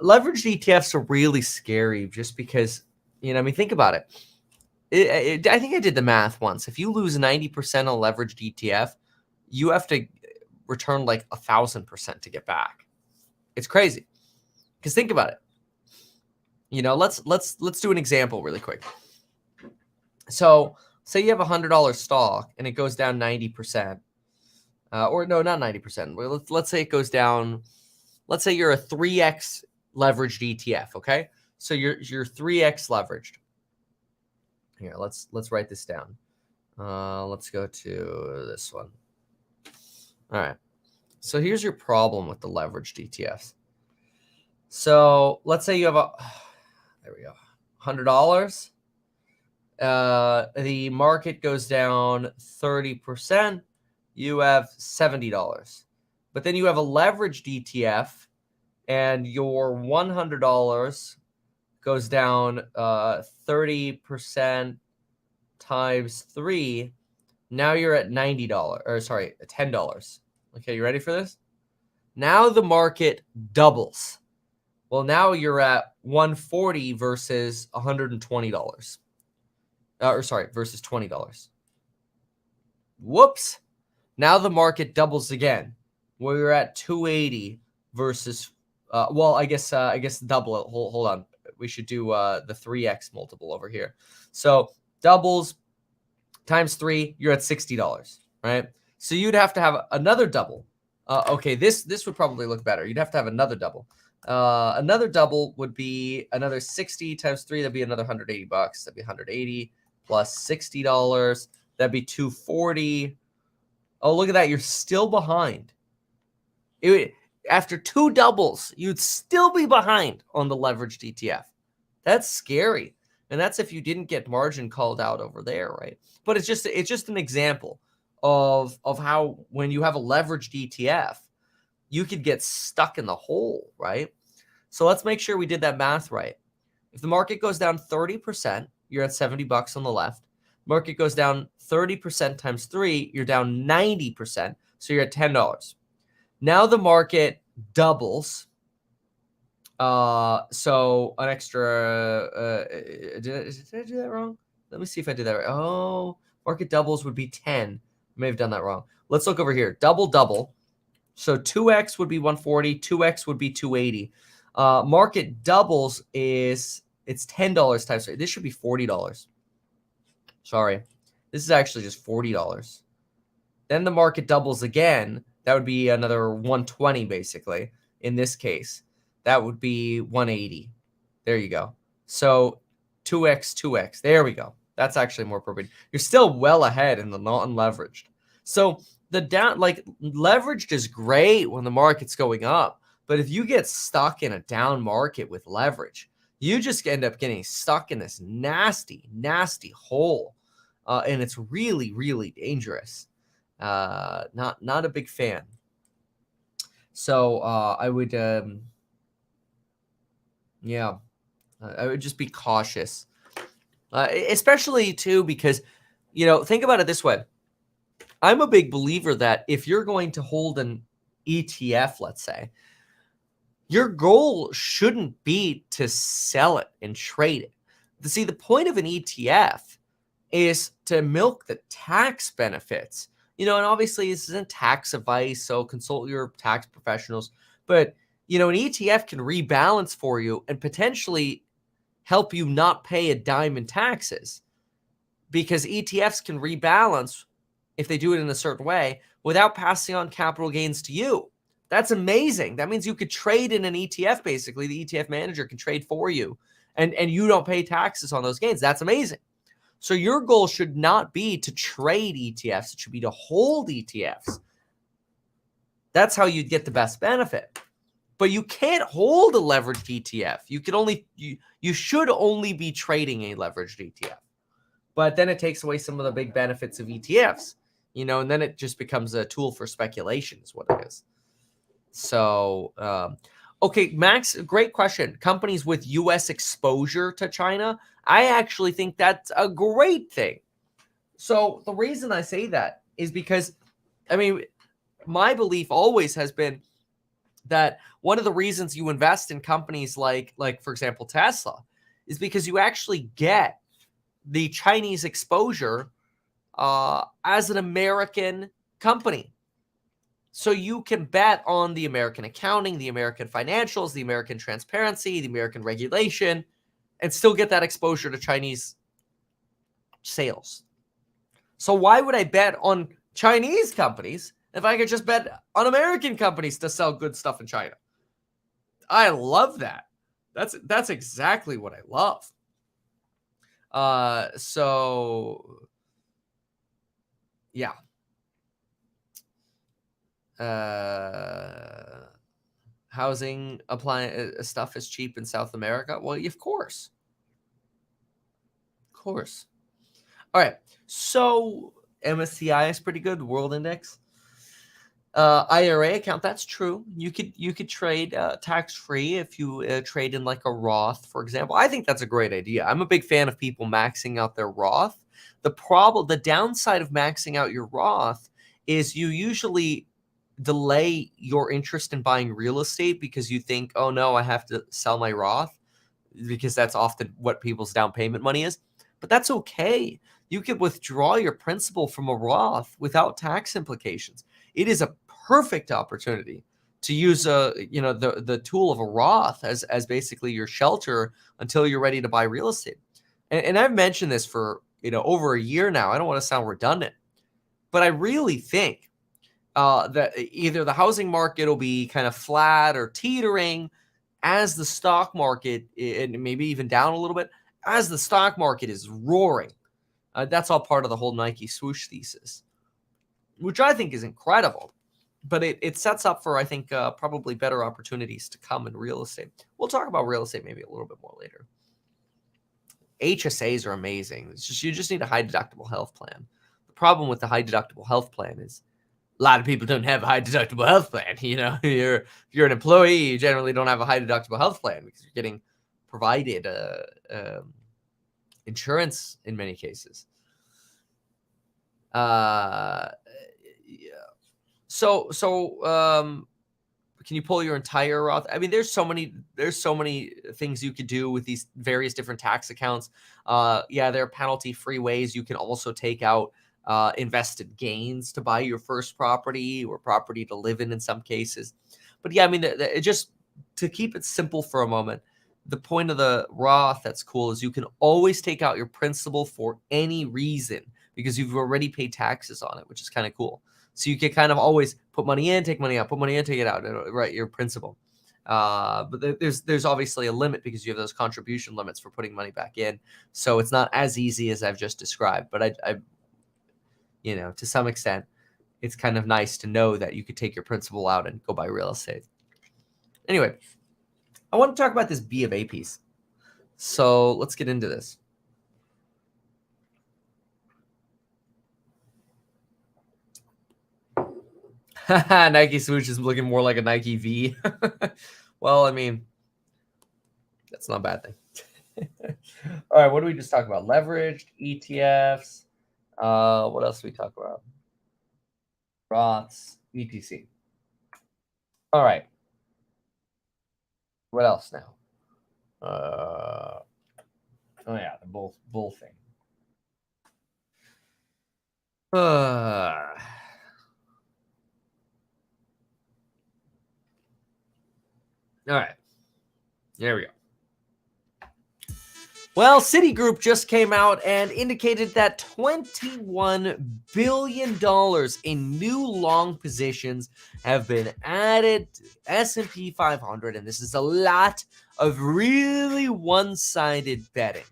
ETFs are really scary, just because I mean, think about it. I think I did the math once. If you lose 90% on leveraged ETF, you have to return like 1,000% to get back. It's crazy. Because think about it. Let's do an example really quick. So say you have $100 stock and it goes down 90%. Or no, not 90%. Well, let's say it goes down. Let's say you're a 3x leveraged ETF. Okay, so you're 3x leveraged. Here, let's write this down. Let's go to this one. All right. So here's your problem with the leveraged ETFs. So let's say you have there we go, $100. The market goes down 30%. You have $70. But then you have a leveraged ETF, and your $100 goes down 30% times 3. Now you're at $90, or sorry, $10. Okay, you ready for this? Now the market doubles. Well, now you're at $140 versus $120. Versus $20. Whoops. Now the market doubles again. Well, you're at $280 versus I guess double it. Hold on. We should do the 3x multiple over here. So doubles times 3, you're at $60, right? So you'd have to have another double. Okay, this would probably look better. You'd have to have another double. Another double would be another 60 times 3. That'd be another $180. That'd be 180 plus $60. That'd be $240. Oh, look at that. You're still behind. After 2 doubles, you'd still be behind on the leveraged ETF. That's scary. And that's if you didn't get margin called out over there, right? But it's just an example of how when you have a leveraged ETF, you could get stuck in the hole, right? So let's make sure we did that math right. If the market goes down 30%, you're at $70 on the left. Market goes down 30% times 3, you're down 90%, so you're at $10. Now the market doubles. So an extra, did I do that wrong? Let me see if I did that right. Oh, market doubles would be 10. I may have done that wrong. Let's look over here. Double. So 2x would be 140. 2x would be 280. Market doubles it's $10 times 3. This should be $40. Sorry. This is actually just $40. Then the market doubles again. That would be another 120 basically. In this case, that would be 180. There you go. So 2x. There we go. That's actually more appropriate. You're still well ahead in the non-leveraged. So the leveraged is great when the market's going up, but if you get stuck in a down market with leverage, you just end up getting stuck in this nasty hole, and it's really, really dangerous. Not a big fan. So I would, I would just be cautious, especially too because, think about it this way. I'm a big believer that if you're going to hold an ETF, let's say, your goal shouldn't be to sell it and trade it. See, the point of an ETF is to milk the tax benefits. And obviously this isn't tax advice, so consult your tax professionals. But, an ETF can rebalance for you and potentially help you not pay a dime in taxes, because ETFs can rebalance if they do it in a certain way without passing on capital gains to you. That's amazing. That means you could trade in an ETF, basically. The ETF manager can trade for you, and you don't pay taxes on those gains. That's amazing. So your goal should not be to trade ETFs. It should be to hold ETFs. That's how you'd get the best benefit. But you can't hold a leveraged ETF. You should only be trading a leveraged ETF. But then it takes away some of the big benefits of ETFs, and then it just becomes a tool for speculation is what it is. So, okay, Max, great question. Companies with U.S. exposure to China, I actually think that's a great thing. So the reason I say that is because, my belief always has been that one of the reasons you invest in companies like for example, Tesla, is because you actually get the Chinese exposure as an American company. So you can bet on the American accounting, the American financials, the American transparency, the American regulation, and still get that exposure to Chinese sales. So why would I bet on Chinese companies if I could just bet on American companies to sell good stuff in China? I love that. That's exactly what I love. So yeah. Housing stuff is cheap in South America. Well, of course. Of course. All right. So MSCI is pretty good. World Index. IRA account, that's true. You could trade tax-free if you trade in like a Roth, for example. I think that's a great idea. I'm a big fan of people maxing out their Roth. The downside of maxing out your Roth is you usually delay your interest in buying real estate because you think, oh no, I have to sell my Roth, because that's often what people's down payment money is. But that's okay. You could withdraw your principal from a Roth without tax implications. It is a perfect opportunity to use the tool of a Roth as basically your shelter until you're ready to buy real estate. And I've mentioned this for over a year now. I don't want to sound redundant, but I really think that either the housing market will be kind of flat or teetering as the stock market, and maybe even down a little bit, as the stock market is roaring. That's all part of the whole Nike swoosh thesis, which I think is incredible. But it sets up for, I think, probably better opportunities to come in real estate. We'll talk about real estate maybe a little bit more later. HSAs are amazing. You just need a high deductible health plan. The problem with the high deductible health plan is a lot of people don't have a high deductible health plan. If you're an employee, you generally don't have a high deductible health plan because you're getting provided insurance in many cases. So can you pull your entire Roth? There's so many things you could do with these various different tax accounts. There are penalty-free ways. You can also take out invested gains to buy your first property or property to live in some cases. But just to keep it simple for a moment, the point of the Roth that's cool is you can always take out your principal for any reason because you've already paid taxes on it, which is kind of cool. So you can kind of always put money in, take money out, put money in, take it out, right? Your principal. But there's obviously a limit because you have those contribution limits for putting money back in. So it's not as easy as I've just described. But I to some extent, it's kind of nice to know that you could take your principal out and go buy real estate. Anyway, I want to talk about this B of A piece. So let's get into this. Nike swoosh is looking more like a Nike V. Well, I mean, that's not a bad thing. All right, what do we just talk about? Leveraged, ETFs. What else do we talk about? Roths, etc. All right. What else now? Oh yeah, the bull thing. All right. There we go. Well, Citigroup just came out and indicated that $21 billion in new long positions have been added to the S&P 500, and this is a lot of really one-sided betting.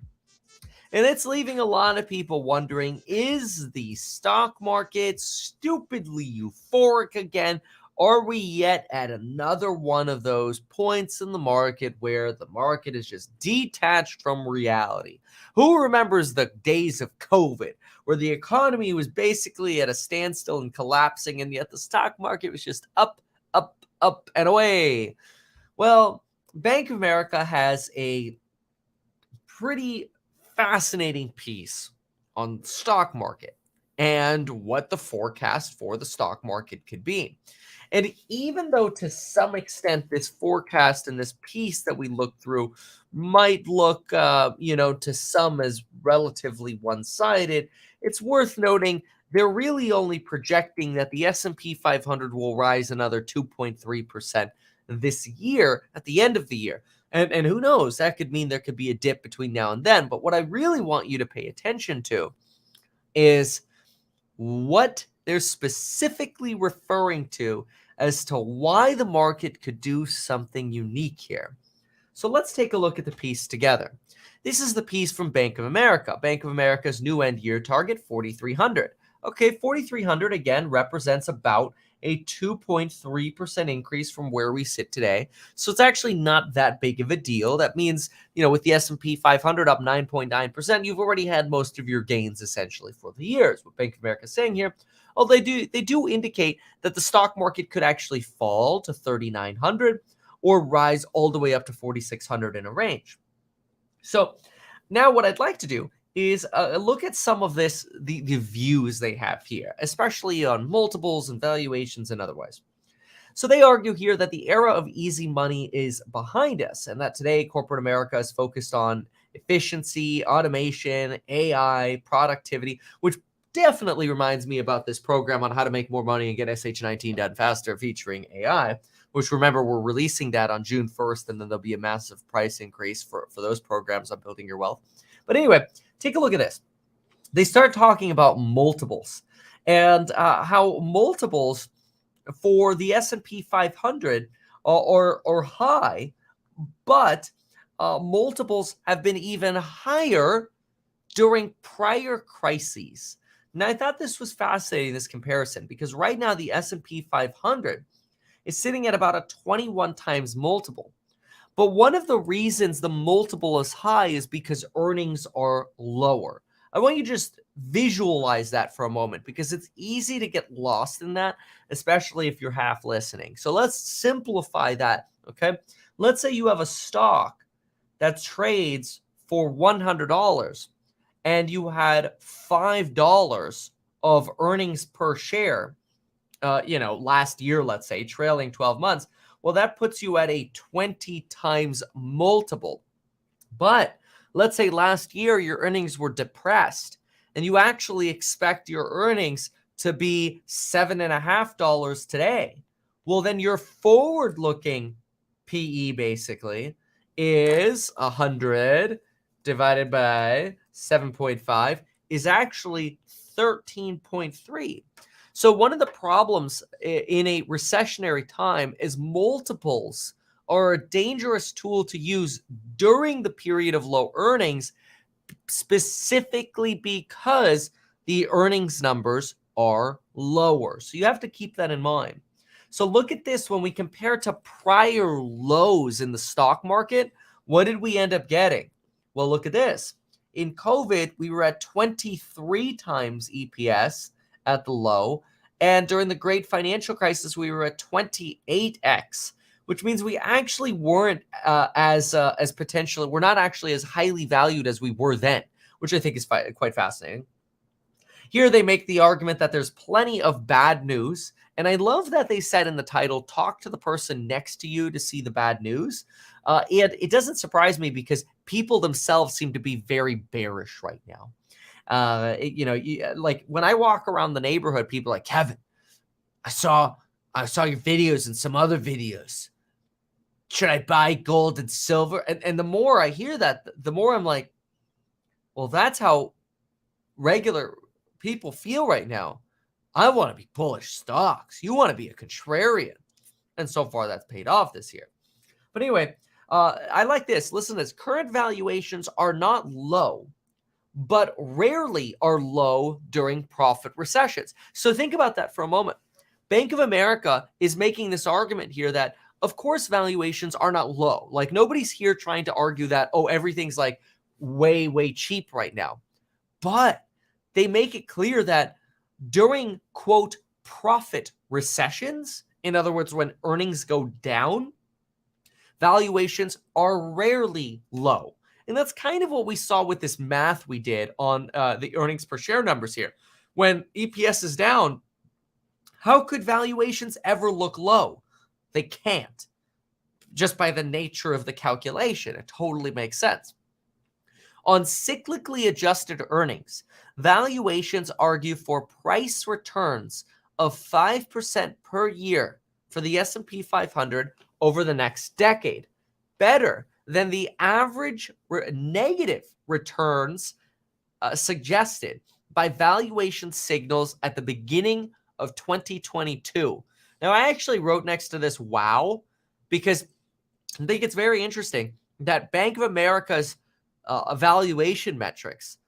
And it's leaving a lot of people wondering, is the stock market stupidly euphoric again? Are we yet at another one of those points in the market where the market is just detached from reality? Who remembers the days of COVID where the economy was basically at a standstill and collapsing, and yet the stock market was just up, up, up, and away? Well, Bank of America has a pretty fascinating piece on the stock market and what the forecast for the stock market could be. And even though to some extent this forecast and this piece that we look through might look, to some as relatively one-sided, it's worth noting they're really only projecting that the S&P 500 will rise another 2.3% this year at the end of the year. And who knows, that could mean there could be a dip between now and then. But what I really want you to pay attention to is what they're specifically referring to as to why the market could do something unique here. So let's take a look at the piece together. This is the piece from Bank of America. Bank of America's new end year target, 4,300. Okay, 4,300 again represents about a 2.3% increase from where we sit today. So it's actually not that big of a deal. That means, with the S&P 500 up 9.9%, you've already had most of your gains essentially for the year. Is what Bank of America is saying here. Although they do indicate that the stock market could actually fall to 3,900 or rise all the way up to 4,600 in a range. So now what I'd like to do is look at some of the views they have here, especially on multiples and valuations and otherwise. So they argue here that the era of easy money is behind us, and that today corporate America is focused on efficiency, automation, AI, productivity, which definitely reminds me about this program on how to make more money and get SH19 done faster featuring AI, which, remember, we're releasing that on June 1st, and then there'll be a massive price increase for those programs on building your wealth. But anyway, take a look at this. They start talking about multiples and how multiples for the S&P 500 are high, but multiples have been even higher during prior crises. Now, I thought this was fascinating, this comparison, because right now the S&P 500 is sitting at about a 21 times multiple. But one of the reasons the multiple is high is because earnings are lower. I want you to just visualize that for a moment, because it's easy to get lost in that, especially if you're half listening. So let's simplify that, okay? Let's say you have a stock that trades for $100 and you had $5 of earnings per share, last year, let's say, trailing 12 months. Well, that puts you at a 20 times multiple. But let's say last year your earnings were depressed and you actually expect your earnings to be $7.50 today. Well, then your forward-looking PE basically is 100 divided by 7.5 is actually 13.3. So one of the problems in a recessionary time is multiples are a dangerous tool to use during the period of low earnings, specifically because the earnings numbers are lower. So you have to keep that in mind. So look at this when we compare to prior lows in the stock market. What did we end up getting? Well, look at this. In COVID, we were at 23 times EPS at the low, And during the great financial crisis, we were at 28x, which means we actually weren't as potentially, we're not actually as highly valued as we were then, which I think is quite fascinating. Here they make the argument that there's plenty of bad news. And I love that they said in the title, talk to the person next to you to see the bad news. And it doesn't surprise me because people themselves seem to be very bearish right now. Like when I walk around the neighborhood, people are like, Kevin, I saw your videos and some other videos. Should I buy gold and silver? And the more I hear that, the more I'm like, well, that's how regular people feel right now. I want to be bullish stocks. You want to be a contrarian. And so far that's paid off this year. But anyway, I like this. Listen to this. Current valuations are not low, but rarely are low during profit recessions. So think about that for a moment. Bank of America is making this argument here that, of course, valuations are not low. Like nobody's here trying to argue that, oh, everything's like way, way cheap right now. But they make it clear that during, quote, profit recessions, in other words, when earnings go down, valuations are rarely low. And that's kind of what we saw with this math we did on the earnings per share numbers here. When EPS is down, how could valuations ever look low? They can't. Just by the nature of the calculation, it totally makes sense. On cyclically adjusted earnings, valuations argue for price returns of 5% per year for the S&P 500 over the next decade, better than the average negative returns suggested by valuation signals at the beginning of 2022. Now, I actually wrote next to this, wow, because I think it's very interesting that Bank of America's evaluation metrics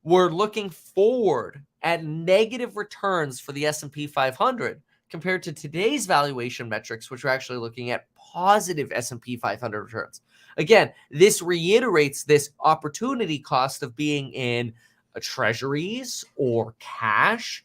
were looking forward at negative returns for the S&P 500 compared to today's valuation metrics, which are actually looking at positive S&P 500 returns. Again, this reiterates this opportunity cost of being in treasuries or cash.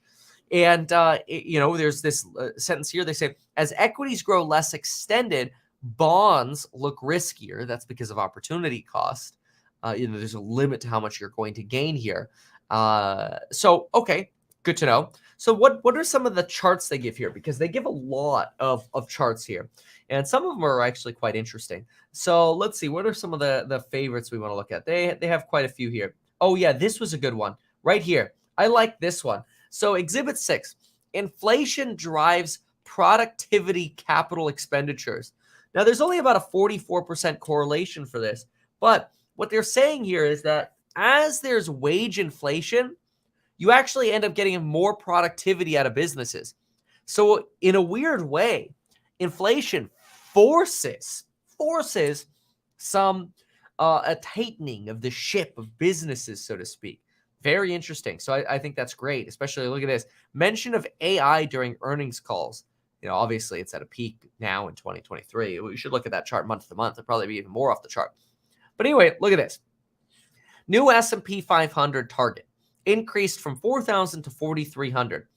And, there's this sentence here. They say, as equities grow less extended, bonds look riskier. That's because of opportunity cost. There's a limit to how much you're going to gain here. Okay, good to know. So what are some of the charts they give here? Because they give a lot of charts here. And some of them are actually quite interesting. So let's see. What are some of the favorites we want to look at? They have quite a few here. Oh, yeah, this was a good one right here. I like this one. So Exhibit 6, inflation drives productivity capital expenditures. Now, there's only about a 44% correlation for this. But what they're saying here is that as there's wage inflation, you actually end up getting more productivity out of businesses. So in a weird way, inflation forces some a tightening of the ship of businesses, so to speak. Very interesting. So I think that's great, especially look at this. Mention of AI during earnings calls. Obviously it's at a peak now in 2023. We should look at that chart month to month. It'll probably be even more off the chart. But anyway, look at this. New S&P 500 target increased from 4,000 to 4,300,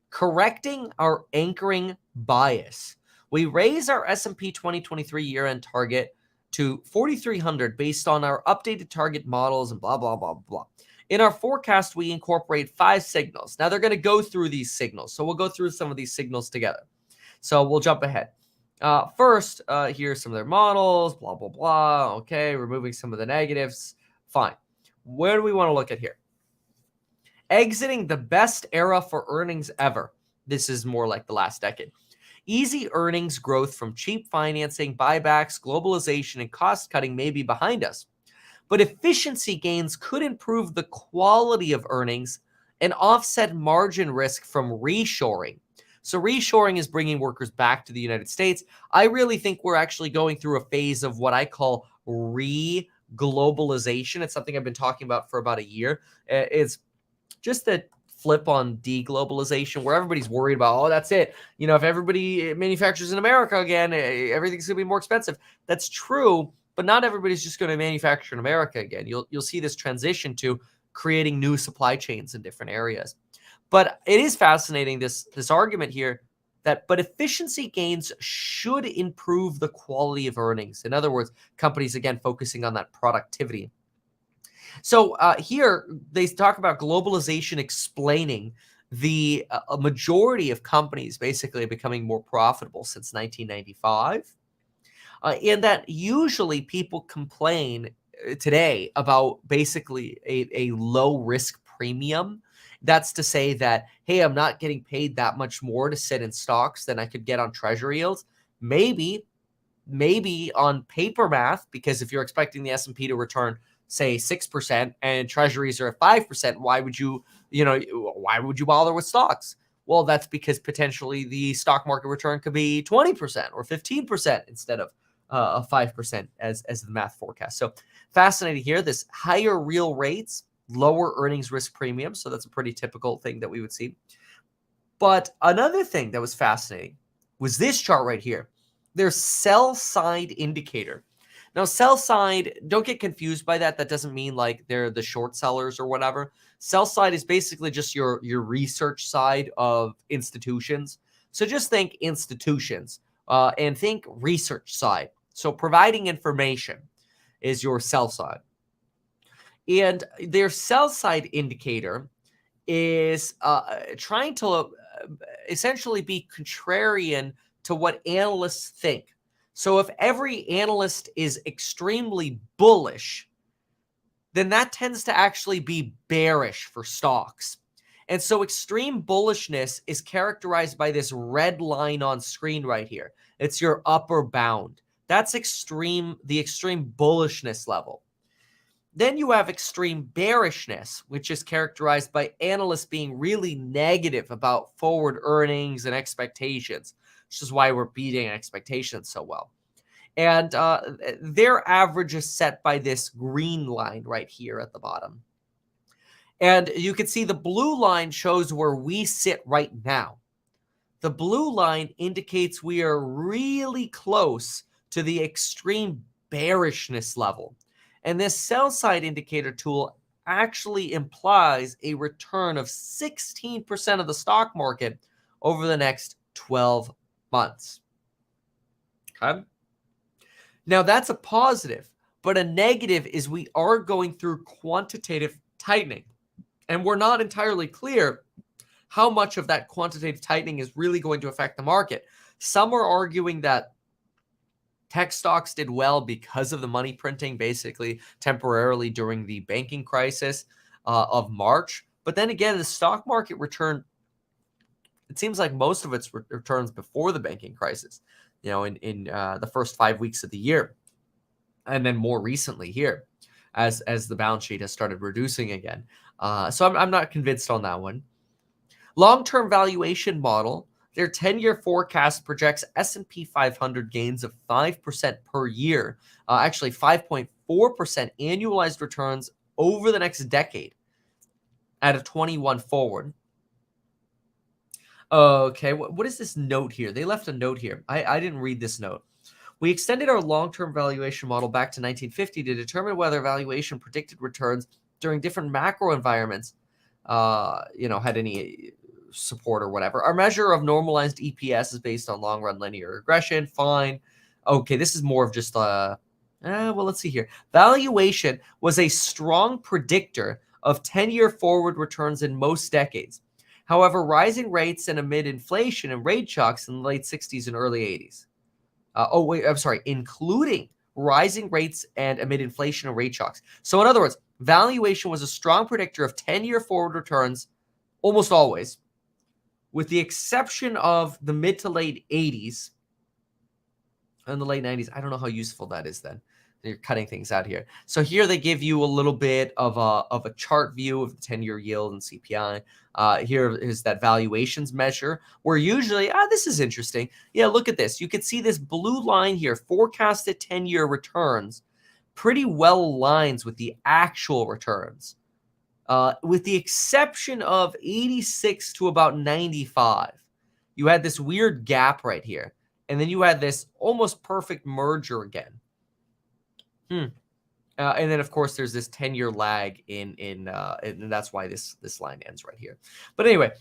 correcting our anchoring bias. We raise our S&P 2023 year-end target to 4,300 based on our updated target models and blah, blah, blah, blah. In our forecast, we incorporate 5 signals. Now, they're going to go through these signals. So we'll go through some of these signals together. So we'll jump ahead. First, here's some of their models, blah, blah, blah. Okay, removing some of the negatives. Fine. Where do we want to look at here? Exiting the best era for earnings ever. This is more like the last decade. Easy earnings growth from cheap financing, buybacks, globalization, and cost cutting may be behind us. But efficiency gains could improve the quality of earnings and offset margin risk from reshoring. So reshoring is bringing workers back to the United States. I really think we're actually going through a phase of what I call re-globalization. It's something I've been talking about for about a year. It's just the flip on deglobalization where everybody's worried about, oh, that's it. If everybody manufactures in America again, everything's going to be more expensive. That's true. But not everybody's just going to manufacture in America again. You'll see this transition to creating new supply chains in different areas. But it is fascinating, this argument here, but efficiency gains should improve the quality of earnings. In other words, companies, again, focusing on that productivity. So here they talk about globalization explaining the a majority of companies basically becoming more profitable since 1995. And that usually people complain today about basically a low risk premium. That's to say that, hey, I'm not getting paid that much more to sit in stocks than I could get on treasury yields. Maybe on paper math, because if you're expecting the S&P to return, say 6% and treasuries are at 5%, why would you bother with stocks? Well, that's because potentially the stock market return could be 20% or 15% instead of 5% as the math forecast. So fascinating here, this higher real rates, lower earnings risk premium. So that's a pretty typical thing that we would see. But another thing that was fascinating was this chart right here. Their sell side indicator. Now, sell side, don't get confused by that. That doesn't mean like they're the short sellers or whatever. Sell side is basically just your research side of institutions. So just think institutions and think research side. So providing information is your sell side. And their sell side indicator is trying to essentially be contrarian to what analysts think. So if every analyst is extremely bullish, then that tends to actually be bearish for stocks. And so extreme bullishness is characterized by this red line on screen right here. It's your upper bound. That's the extreme bullishness level. Then you have extreme bearishness, which is characterized by analysts being really negative about forward earnings and expectations, which is why we're beating expectations so well. And their average is set by this green line right here at the bottom. And you can see the blue line shows where we sit right now. The blue line indicates we are really close to the extreme bearishness level. And this sell side indicator tool actually implies a return of 16% of the stock market over the next 12 months. Okay. Now that's a positive, but a negative is we are going through quantitative tightening. And we're not entirely clear how much of that quantitative tightening is really going to affect the market. Some are arguing that tech stocks did well because of the money printing, basically temporarily during the banking crisis of March. But then again, the stock market returned, it seems like most of its returns before the banking crisis, in the first 5 weeks of the year. And then more recently here, as the balance sheet has started reducing again. So I'm not convinced on that one. Long-term valuation model, their 10-year forecast projects S&P 500 gains of 5% per year, actually 5.4% annualized returns over the next decade at a 21 forward. Okay, what is this note here? They left a note here. I didn't read this note. We extended our long-term valuation model back to 1950 to determine whether valuation predicted returns during different macro environments, had any support or whatever. Our measure of normalized EPS is based on long-run linear regression. Fine. Okay, this is more of just let's see here. Valuation was a strong predictor of 10-year forward returns in most decades. However, rising rates and amid inflation and rate shocks in the late 60s and early 80s. Including rising rates and amid inflation and rate shocks. So in other words, valuation was a strong predictor of 10-year forward returns almost always, with the exception of the mid to late 80s and the late 90s. I don't know how useful that is then. They're cutting things out here. So here they give you a little bit of a chart view of the 10-year yield and CPI. Here is that valuations measure, where usually, this is interesting. Yeah, look at this. You can see this blue line here, forecasted 10-year returns, pretty well aligns with the actual returns, with the exception of 86 to about 95. You had this weird gap right here, and then you had this almost perfect merger again. And then, of course, there's this 10-year lag and that's why this line ends right here. But anyway,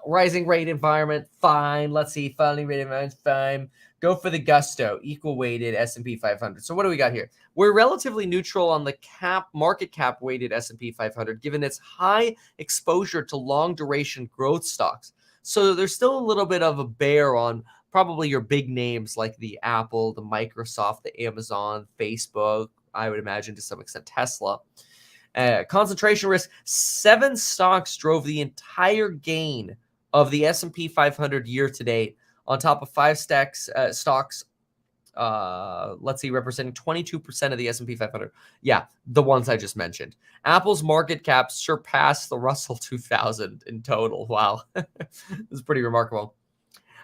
rising rate environment, fine. Let's see, falling rate environment, fine. Go for the gusto, equal weighted S&P 500. So what do we got here? We're relatively neutral on the market cap weighted S&P 500, given its high exposure to long duration growth stocks. So there's still a little bit of a bear on probably your big names like the Apple, the Microsoft, the Amazon, Facebook, I would imagine to some extent Tesla. Concentration risk, 7 stocks drove the entire gain of the S&P 500 year to date, on top of 5 stocks, let's see, representing 22% of the S&P 500. Yeah, the ones I just mentioned. Apple's market cap surpassed the Russell 2000 in total. Wow, this is pretty remarkable.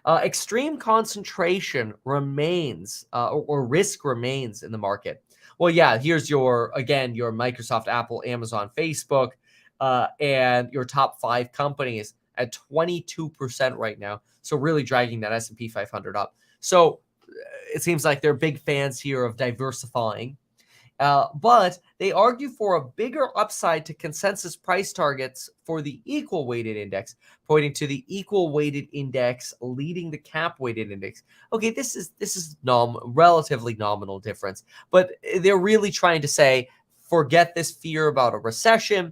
Extreme concentration remains, or risk remains in the market. Well, yeah, here's your Microsoft, Apple, Amazon, Facebook, and your top 5 companies at 22% right now. So really dragging that S&P 500 up. So it seems like they're big fans here of diversifying. But they argue for a bigger upside to consensus price targets for the equal weighted index, pointing to the equal weighted index leading the cap weighted index. Okay, this is relatively nominal difference, but they're really trying to say, forget this fear about a recession.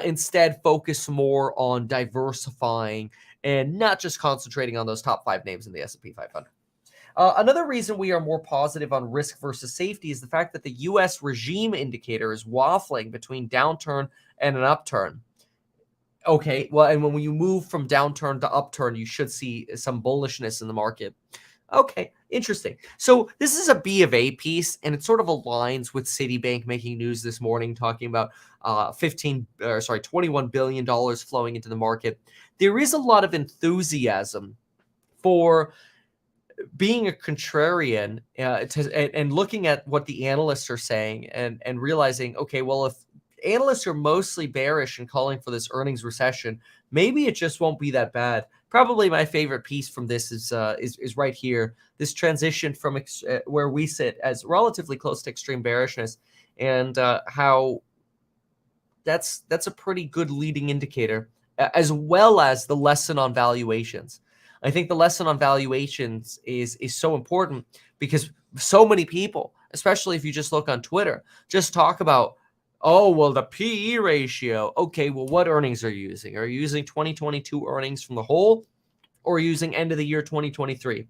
Instead, focus more on diversifying and not just concentrating on those top 5 names in the S&P 500. Another reason we are more positive on risk versus safety is the fact that the U.S. regime indicator is waffling between downturn and an upturn. Okay, well, and when you move from downturn to upturn, you should see some bullishness in the market. Okay, interesting. So this is a B of A piece, and it sort of aligns with Citibank making news this morning, talking about $21 billion flowing into the market. There is a lot of enthusiasm for being a contrarian and looking at what the analysts are saying and realizing, okay, well, if analysts are mostly bearish and calling for this earnings recession, maybe it just won't be that bad. Probably my favorite piece from this is right here. This transition from where we sit as relatively close to extreme bearishness, and how that's a pretty good leading indicator, as well as the lesson on valuations. I think the lesson on valuations is so important because so many people, especially if you just look on Twitter, just talk about, oh, well, the PE ratio. Okay, well, what earnings are you using? Are you using 2022 earnings from the whole, or are you using end of the year 2023?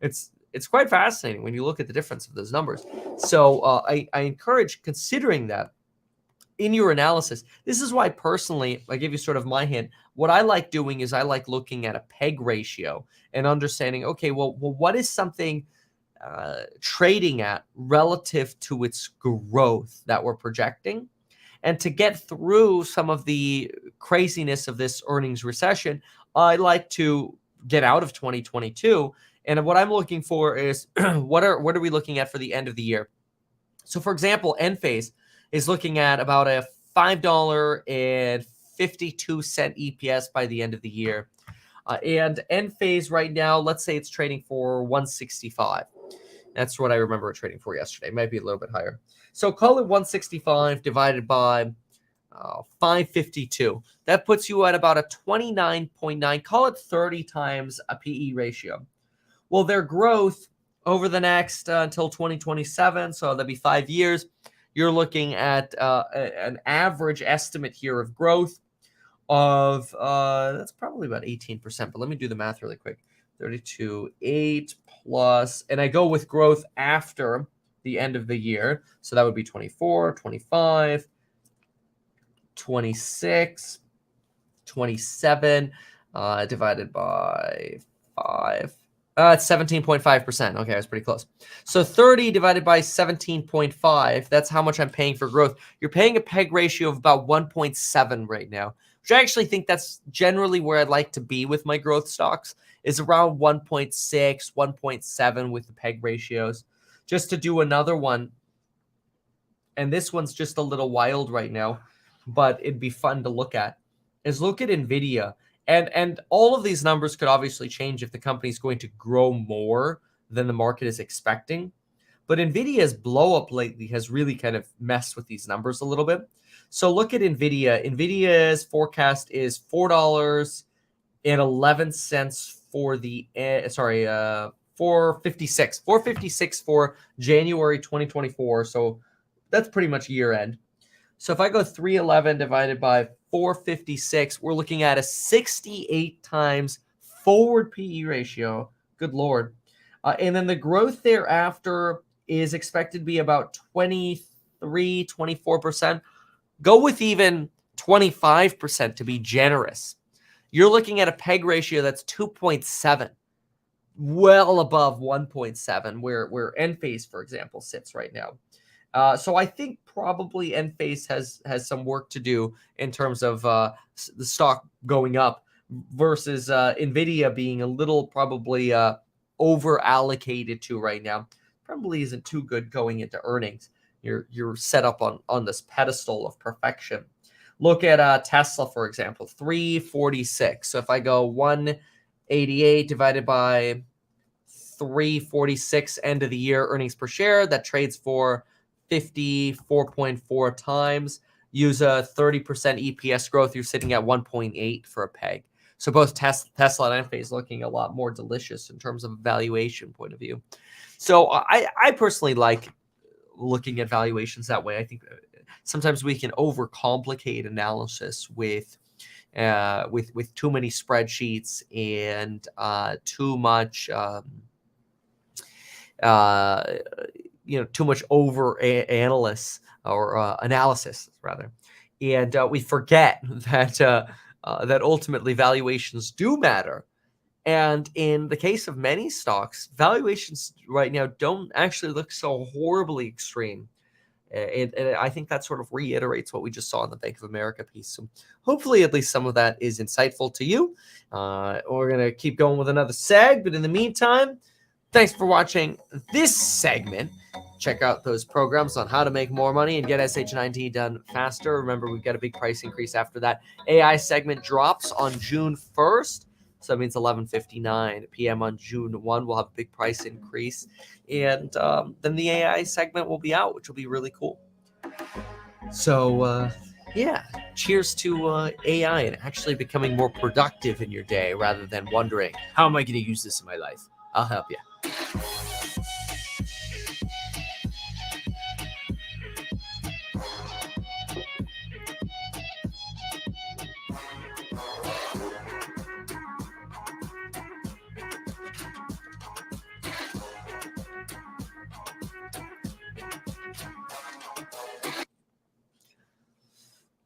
It's quite fascinating when you look at the difference of those numbers. So I encourage considering that in your analysis. This is why personally, I give you sort of my hint. What I like doing is I like looking at a PEG ratio and understanding, okay, well, what is something trading at relative to its growth that we're projecting? And to get through some of the craziness of this earnings recession, I like to get out of 2022. And what I'm looking for is what are we looking at for the end of the year? So for example, Enphase is looking at about a $5.52 EPS by the end of the year. And Enphase right now, let's say it's trading for 165. That's what I remember it trading for yesterday. It might be a little bit higher. So call it 165 divided by 552. That puts you at about a 29.9, call it 30 times a PE ratio. Well, their growth over the next until 2027, so that'd be 5 years, you're looking at an average estimate here of growth of, that's probably about 18%, but let me do the math really quick. 32.8 plus, and I go with growth after the end of the year. So that would be 24, 25, 26, 27, divided by 5. It's 17.5%. Okay, I was pretty close. So 30 divided by 17.5, that's how much I'm paying for growth. You're paying a PEG ratio of about 1.7 right now, which I actually think that's generally where I'd like to be with my growth stocks, is around 1.6, 1.7 with the PEG ratios. Just to do another one, and this one's just a little wild right now, but it'd be fun to look at, is look at NVIDIA. And all of these numbers could obviously change if the company is going to grow more than the market is expecting. But NVIDIA's blow up lately has really kind of messed with these numbers a little bit. So look at NVIDIA. NVIDIA's forecast is $4.11 for the 456 for January 2024. So that's pretty much year end. So if I go 311 divided by 456, we're looking at a 68 times forward PE ratio. Good Lord. And then the growth thereafter is expected to be about 23, 24%. Go with even 25% to be generous. You're looking at a PEG ratio that's 2.7, well above 1.7, where Enphase, for example, sits right now. So I think probably Enphase has some work to do in terms of the stock going up versus NVIDIA being a little probably over allocated to right now. Probably isn't too good going into earnings. You're set up on this pedestal of perfection. Look at Tesla, for example, 346. So if I go 188 divided by 346 end of the year earnings per share, that trades for 54.4 times. Use a 30% EPS growth, you're sitting at 1.8 for a PEG. So both Tesla and Enphase looking a lot more delicious in terms of valuation point of view. So I personally like looking at valuations that way. I think sometimes we can overcomplicate analysis with too many spreadsheets and too much too much over analysis rather, and we forget that that ultimately valuations do matter. And in the case of many stocks, valuations right now don't actually look so horribly extreme. And I think that sort of reiterates what we just saw in the Bank of America piece. So hopefully at least some of that is insightful to you. We're going to keep going with another seg, but in the meantime, thanks for watching this segment. Check out those programs on how to make more money and get SH90 done faster. Remember, we've got a big price increase after that. AI segment drops on June 1st. So that means 11:59 p.m. on June 1. We'll have a big price increase. And then the AI segment will be out, which will be really cool. So, yeah, cheers to AI and actually becoming more productive in your day rather than wondering, how am I going to use this in my life? I'll help you.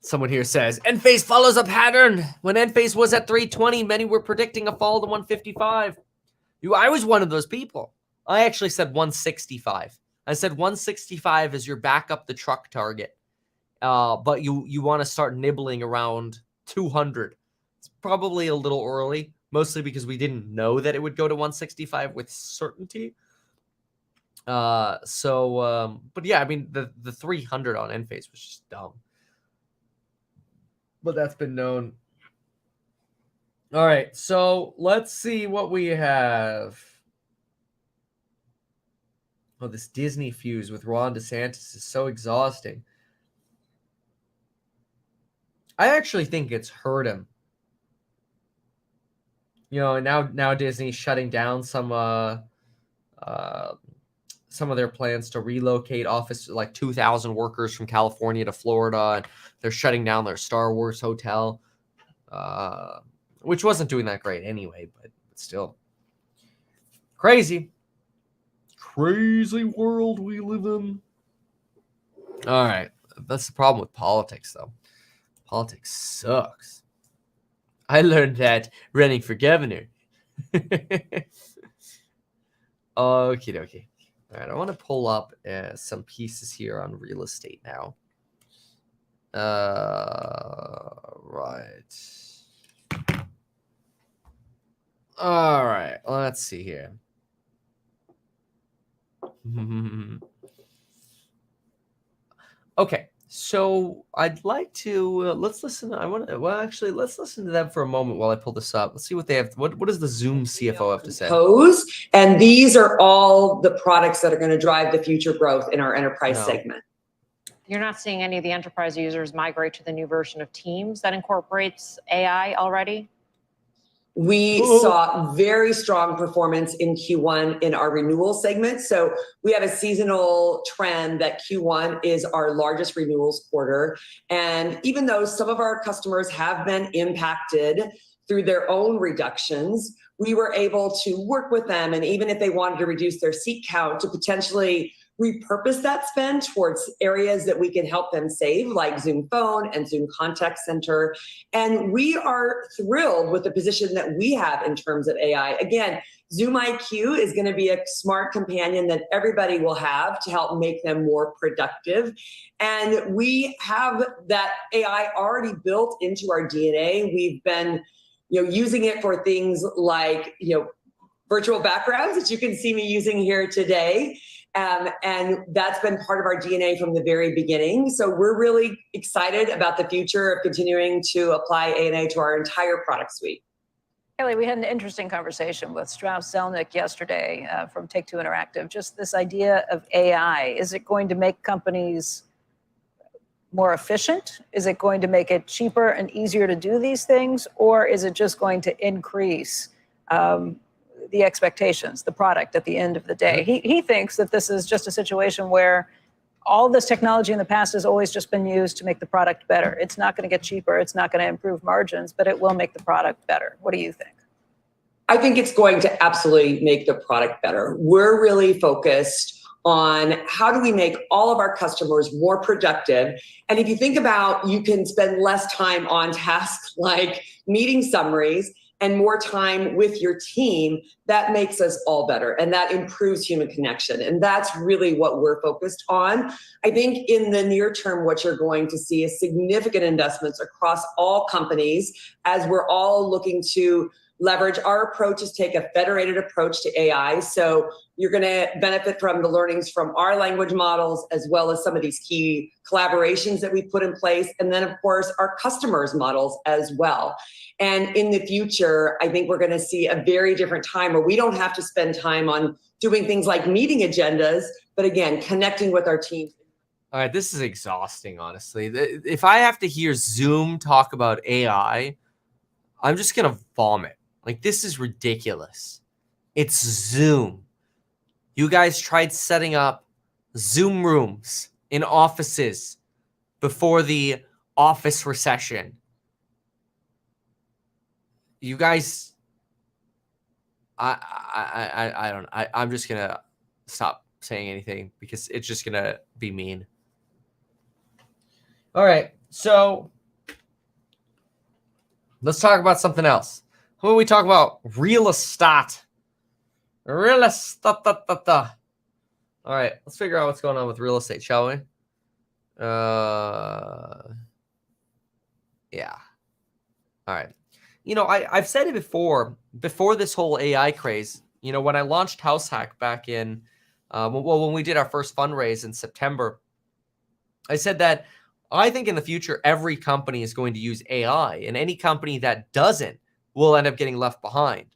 Someone here says, Enphase follows a pattern. When Enphase was at 320, many were predicting a fall to 155. I was one of those people. I actually said 165. I said 165 is your back up the truck target. But you want to start nibbling around 200. It's probably a little early, mostly because we didn't know that it would go to 165 with certainty. But yeah, I mean, the 300 on Enphase was just dumb. But that's been known. All right, so let's see what we have. Oh, this Disney fuse with Ron DeSantis is so exhausting. I actually think it's hurt him. Now Disney's shutting down some of their plans to relocate office, like 2,000 workers from California to Florida, and they're shutting down their Star Wars hotel, which wasn't doing that great anyway, but still. Crazy world we live in. All right. That's the problem with politics, though. Politics sucks. I learned that running for governor. Okie dokie. All right, I want to pull up some pieces here on real estate now. Right. All right, let's see here. Okay, So I'd like to let's listen. Actually, let's listen to them for a moment while I pull this up. Let's see what they have. What does the Zoom CFO have to say? And these are all the products that are going to drive the future growth in our enterprise segment. You're not seeing any of the enterprise users migrate to the new version of Teams that incorporates AI already? We saw very strong performance in Q1 in our renewal segment. So we have a seasonal trend that Q1 is our largest renewals quarter. And even though some of our customers have been impacted through their own reductions, we were able to work with them. And even if they wanted to reduce their seat count, to potentially repurpose that spend towards areas that we can help them save, like Zoom Phone and Zoom Contact Center. And we are thrilled with the position that we have in terms of AI. Again, Zoom IQ is going to be a smart companion that everybody will have to help make them more productive. And we have that AI already built into our DNA. We've been using it for things like virtual backgrounds that you can see me using here today. And that's been part of our DNA from the very beginning. So we're really excited about the future of continuing to apply AI to our entire product suite. Kelly, we had an interesting conversation with Strauss Zelnick yesterday from Take-Two Interactive. Just this idea of AI, is it going to make companies more efficient? Is it going to make it cheaper and easier to do these things? Or is it just going to increase the expectations, the product at the end of the day? He thinks that this is just a situation where all this technology in the past has always just been used to make the product better. It's not going to get cheaper. It's not going to improve margins, but it will make the product better. What do you think? I think it's going to absolutely make the product better. We're really focused on how do we make all of our customers more productive. And if you think about, you can spend less time on tasks like meeting summaries and more time with your team, that makes us all better. And that improves human connection. And that's really what we're focused on. I think in the near term, what you're going to see is significant investments across all companies as we're all looking to leverage. Our approach is take a federated approach to AI. So you're going to benefit from the learnings from our language models, as well as some of these key collaborations that we put in place. And then, of course, our customers' models as well. And in the future, I think we're going to see a very different time where we don't have to spend time on doing things like meeting agendas, but again, connecting with our teams. All right, this is exhausting, honestly. If I have to hear Zoom talk about AI, I'm just going to vomit. Like, this is ridiculous. It's Zoom. You guys tried setting up Zoom rooms in offices before the office recession. You guys, I don't. I'm just gonna stop saying anything because it's just gonna be mean. All right, so let's talk about something else. Who are we talking about? Real estate. Real estate. All right, let's figure out what's going on with real estate, shall we? Yeah. All right. I've said it before this whole AI craze, when I launched House Hack back in, when we did our first fundraise in September, I said that I think in the future, every company is going to use AI, and any company that doesn't will end up getting left behind.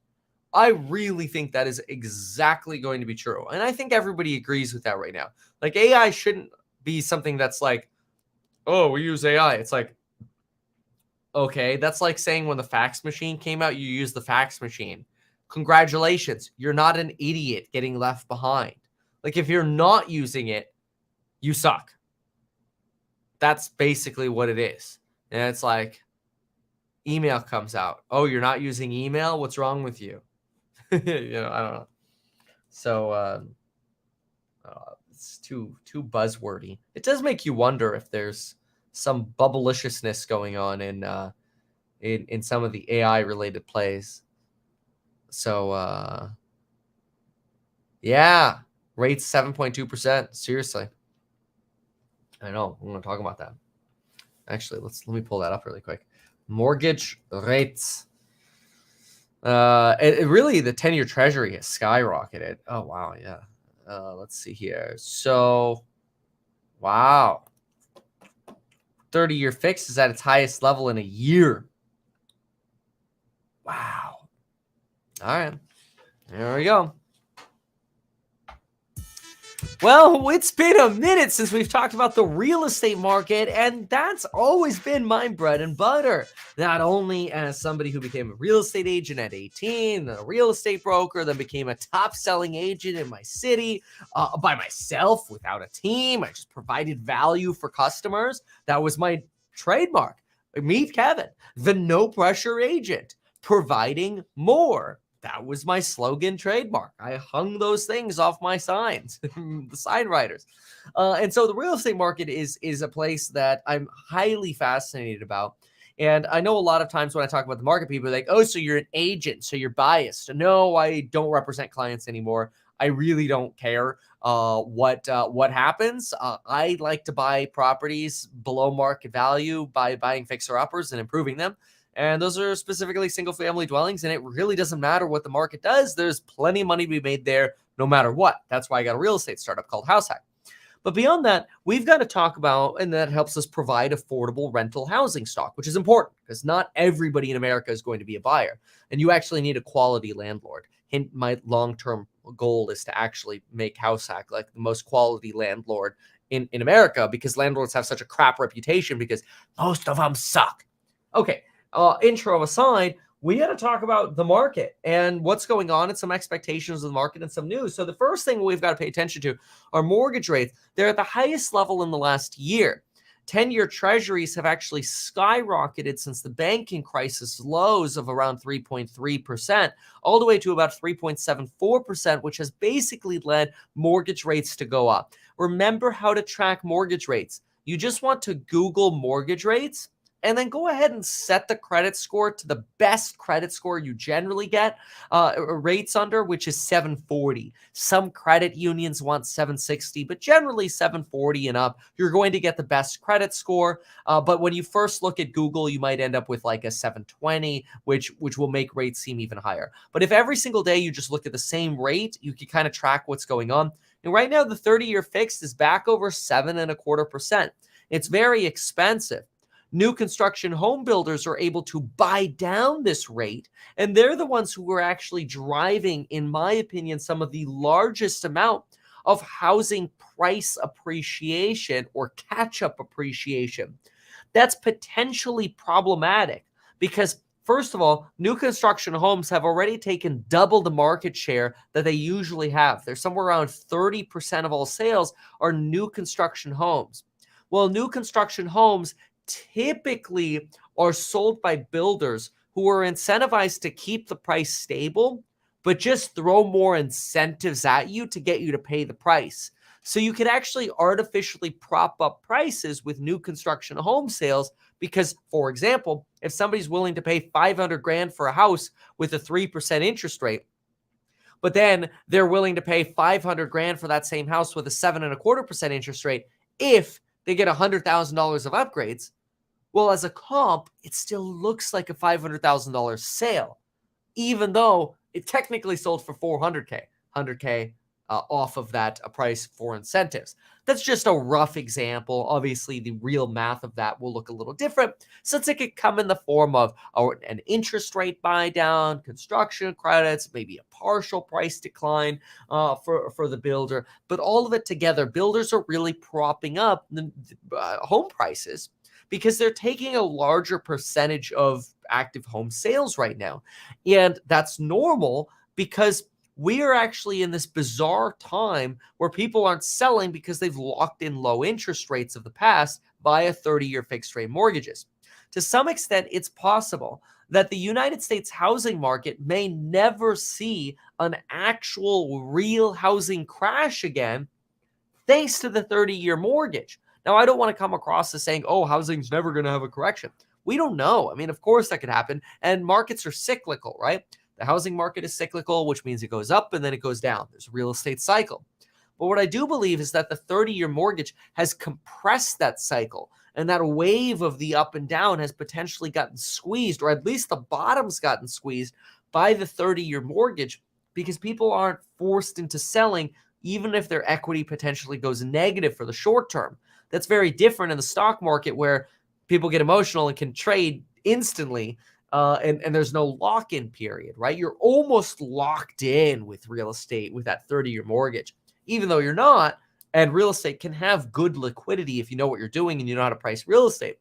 I really think that is exactly going to be true. And I think everybody agrees with that right now. Like, AI shouldn't be something that's like, oh, we use AI. It's like, okay, that's like saying when the fax machine came out, you use the fax machine. Congratulations, you're not an idiot getting left behind. Like, if you're not using it, you suck. That's basically what it is. And it's like, email comes out. Oh, you're not using email? What's wrong with you? I don't know. So it's too buzzwordy. It does make you wonder if there's some bubbleliciousness going on in some of the AI related plays. So yeah, rates 7.2%. Seriously. I know. I'm going to talk about that. Actually, let me pull that up really quick. Mortgage rates. It really, the 10-year treasury has skyrocketed. Oh, wow. Yeah. Let's see here. So, wow. 30-year fix is at its highest level in a year. Wow. All right. There we go. Well, it's been a minute since we've talked about the real estate market, and that's always been my bread and butter. Not only as somebody who became a real estate agent at 18, then a real estate broker, then became a top-selling agent in my city by myself without a team. I just provided value for customers. That was my trademark. Meet Kevin, the no-pressure agent, providing more. That was my slogan trademark. I hung those things off my signs, the sign writers. And so the real estate market is a place that I'm highly fascinated about. And I know a lot of times when I talk about the market, people are like, oh, so you're an agent, so you're biased. No, I don't represent clients anymore. I really don't care what happens. I like to buy properties below market value by buying fixer-uppers and improving them. And those are specifically single-family dwellings, and it really doesn't matter what the market does. There's plenty of money to be made there no matter what. That's why I got a real estate startup called House Hack. But beyond that, we've got to talk about, and that helps us provide affordable rental housing stock, which is important because not everybody in America is going to be a buyer, and you actually need a quality landlord. Hint, my long-term goal is to actually make House Hack like the most quality landlord in America, because landlords have such a crap reputation because most of them suck. Okay. Intro aside, we got to talk about the market and what's going on and some expectations of the market and some news. So the first thing we've got to pay attention to are mortgage rates. They're at the highest level in the last year. 10-year treasuries have actually skyrocketed since the banking crisis lows of around 3.3%, all the way to about 3.74%, which has basically led mortgage rates to go up. Remember how to track mortgage rates. You just want to Google mortgage rates, and then go ahead and set the credit score to the best credit score you generally get rates under, which is 740. Some credit unions want 760, but generally 740 and up, you're going to get the best credit score. But when you first look at Google, you might end up with like a 720, which will make rates seem even higher. But if every single day you just look at the same rate, you can kind of track what's going on. And right now, the 30-year fixed is back over 7.25%. It's very expensive. New construction home builders are able to buy down this rate, and they're the ones who are actually driving, in my opinion, some of the largest amount of housing price appreciation or catch-up appreciation. That's potentially problematic because, first of all, new construction homes have already taken double the market share that they usually have. They're somewhere around 30% of all sales are new construction homes. Well, new construction homes typically are sold by builders who are incentivized to keep the price stable, but just throw more incentives at you to get you to pay the price. So you could actually artificially prop up prices with new construction home sales because, for example, if somebody's willing to pay $500,000 for a house with a 3% interest rate, but then they're willing to pay $500,000 for that same house with a 7.25% interest rate, if they get $100,000 of upgrades, well, as a comp, it still looks like a $500,000 sale, even though it technically sold for $400K, $100K off of that price for incentives. That's just a rough example. Obviously, the real math of that will look a little different, since it could come in the form of an interest rate buy down, construction credits, maybe a partial price decline for the builder. But all of it together, builders are really propping up the home prices because they're taking a larger percentage of active home sales right now. And that's normal because we are actually in this bizarre time where people aren't selling because they've locked in low interest rates of the past via 30-year fixed rate mortgages. To some extent, it's possible that the United States housing market may never see an actual real housing crash again, thanks to the 30-year mortgage. Now, I don't want to come across as saying, oh, housing's never going to have a correction. We don't know. I mean, of course that could happen. And markets are cyclical, right? The housing market is cyclical, which means it goes up and then it goes down. There's a real estate cycle. But what I do believe is that the 30-year mortgage has compressed that cycle, and that wave of the up and down has potentially gotten squeezed, or at least the bottom's gotten squeezed by the 30-year mortgage, because people aren't forced into selling even if their equity potentially goes negative for the short term. That's very different in the stock market, where people get emotional and can trade instantly. And there's no lock-in period, right? You're almost locked in with real estate with that 30-year mortgage, even though you're not. And real estate can have good liquidity if you know what you're doing and you know how to price real estate.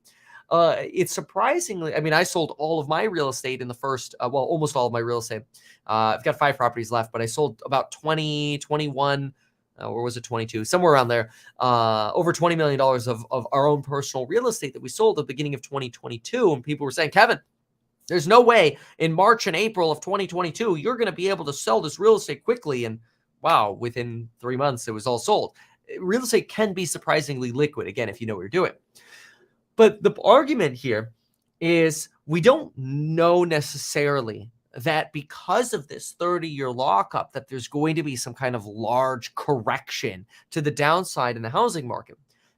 It's surprisingly, I mean, I sold all of my real estate in the first, almost all of my real estate. I've got 5 properties left, but I sold about 20, 21, or was it 22? Somewhere around there. Over $20 million of our own personal real estate that we sold at the beginning of 2022. And people were saying, Kevin, there's no way in March and April of 2022, you're going to be able to sell this real estate quickly. And wow, within 3 months, it was all sold. Real estate can be surprisingly liquid, again, if you know what you're doing. But the argument here is we don't know necessarily that because of this 30-year lockup that there's going to be some kind of large correction to the downside in the housing market.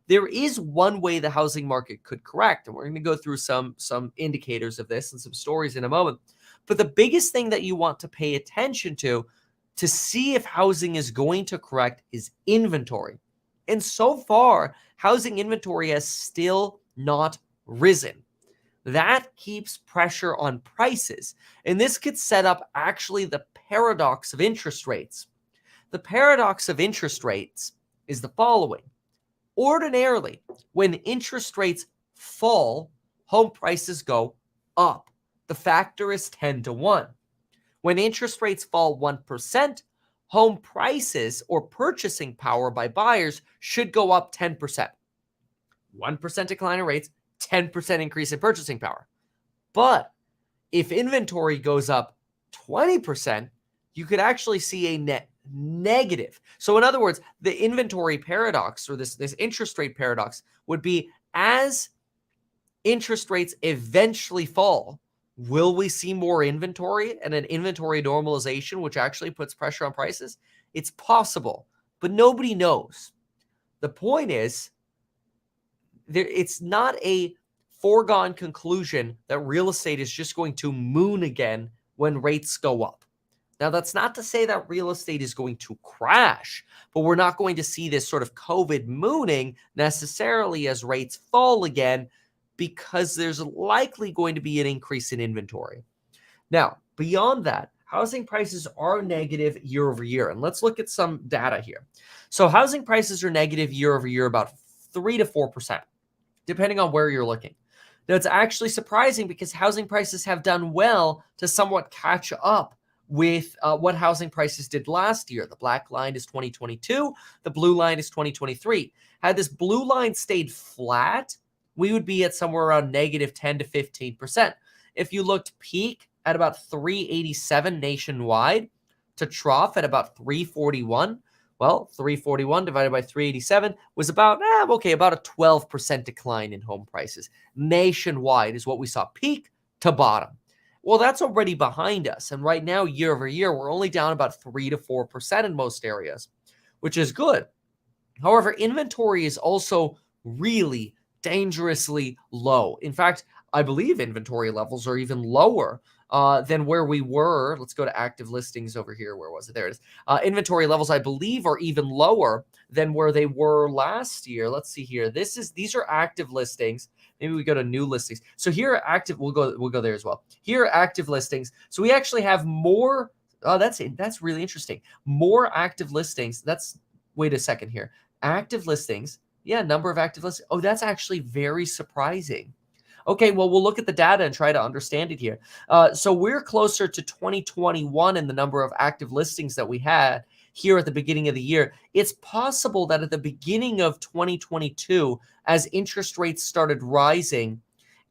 There is one way the housing market could correct, and we're going to go through some indicators of this and some stories in a moment. But the biggest thing that you want to pay attention to see if housing is going to correct is inventory. And so far, housing inventory has still not risen. That keeps pressure on prices. And this could set up actually the paradox of interest rates. The paradox of interest rates is the following. Ordinarily, when interest rates fall, home prices go up. The factor is 10 to 1. When interest rates fall 1%, home prices or purchasing power by buyers should go up 10%. 1% decline in rates, 10% increase in purchasing power. But if inventory goes up 20%, you could actually see a net negative. So in other words, the inventory paradox or this interest rate paradox would be as interest rates eventually fall, will we see more inventory and an inventory normalization, which actually puts pressure on prices? It's possible, but nobody knows. The point is, it's not a foregone conclusion that real estate is just going to moon again when rates go up. Now, that's not to say that real estate is going to crash, but we're not going to see this sort of COVID mooning necessarily as rates fall again, because there's likely going to be an increase in inventory. Now, beyond that, housing prices are negative year over year. And let's look at some data here. So housing prices are negative year over year, about 3 to 4%, depending on where you're looking. Now, it's actually surprising because housing prices have done well to somewhat catch up with what housing prices did last year. The black line is 2022. The blue line is 2023. Had this blue line stayed flat, we would be at somewhere around negative 10 to 15%. If you looked peak at about 387 nationwide to trough at about 341, well, 341 divided by 387 was about a 12% decline in home prices. Nationwide is what we saw peak to bottom. Well, that's already behind us. And right now, year over year, we're only down about 3 to 4% in most areas, which is good. However, inventory is also really dangerously low. In fact, I believe inventory levels are even lower than where we were. Let's go to active listings over here. Where was it? There it is. Inventory levels, I believe, are even lower than where they were last year. Let's see here. These are active listings. Maybe we go to new listings. So here are active. We'll go there as well. Here are active listings. So we actually have more. Oh, that's really interesting. More active listings. Wait a second here. Active listings. Yeah, number of active listings. Oh, that's actually very surprising. Okay, well, we'll look at the data and try to understand it here. So we're closer to 2021 in the number of active listings that we had here at the beginning of the year. It's possible that at the beginning of 2022, as interest rates started rising,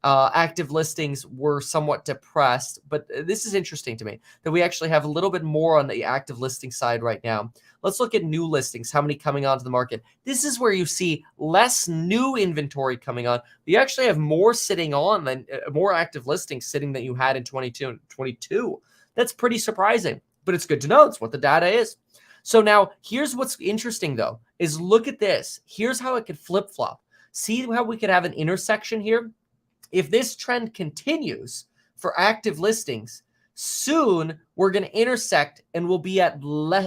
active listings were somewhat depressed. But this is interesting to me that we actually have a little bit more on the active listing side right now. Let's look at new listings, how many coming onto the market. This is where you see less new inventory coming on. You actually have more sitting on than more active listings sitting than you had in 22. That's pretty surprising, but it's good to know. It's what the data is. So now here's what's interesting though, is look at this. Here's how it could flip-flop. See how we could have an intersection here? If this trend continues for active listings, soon we're going to intersect and we'll be at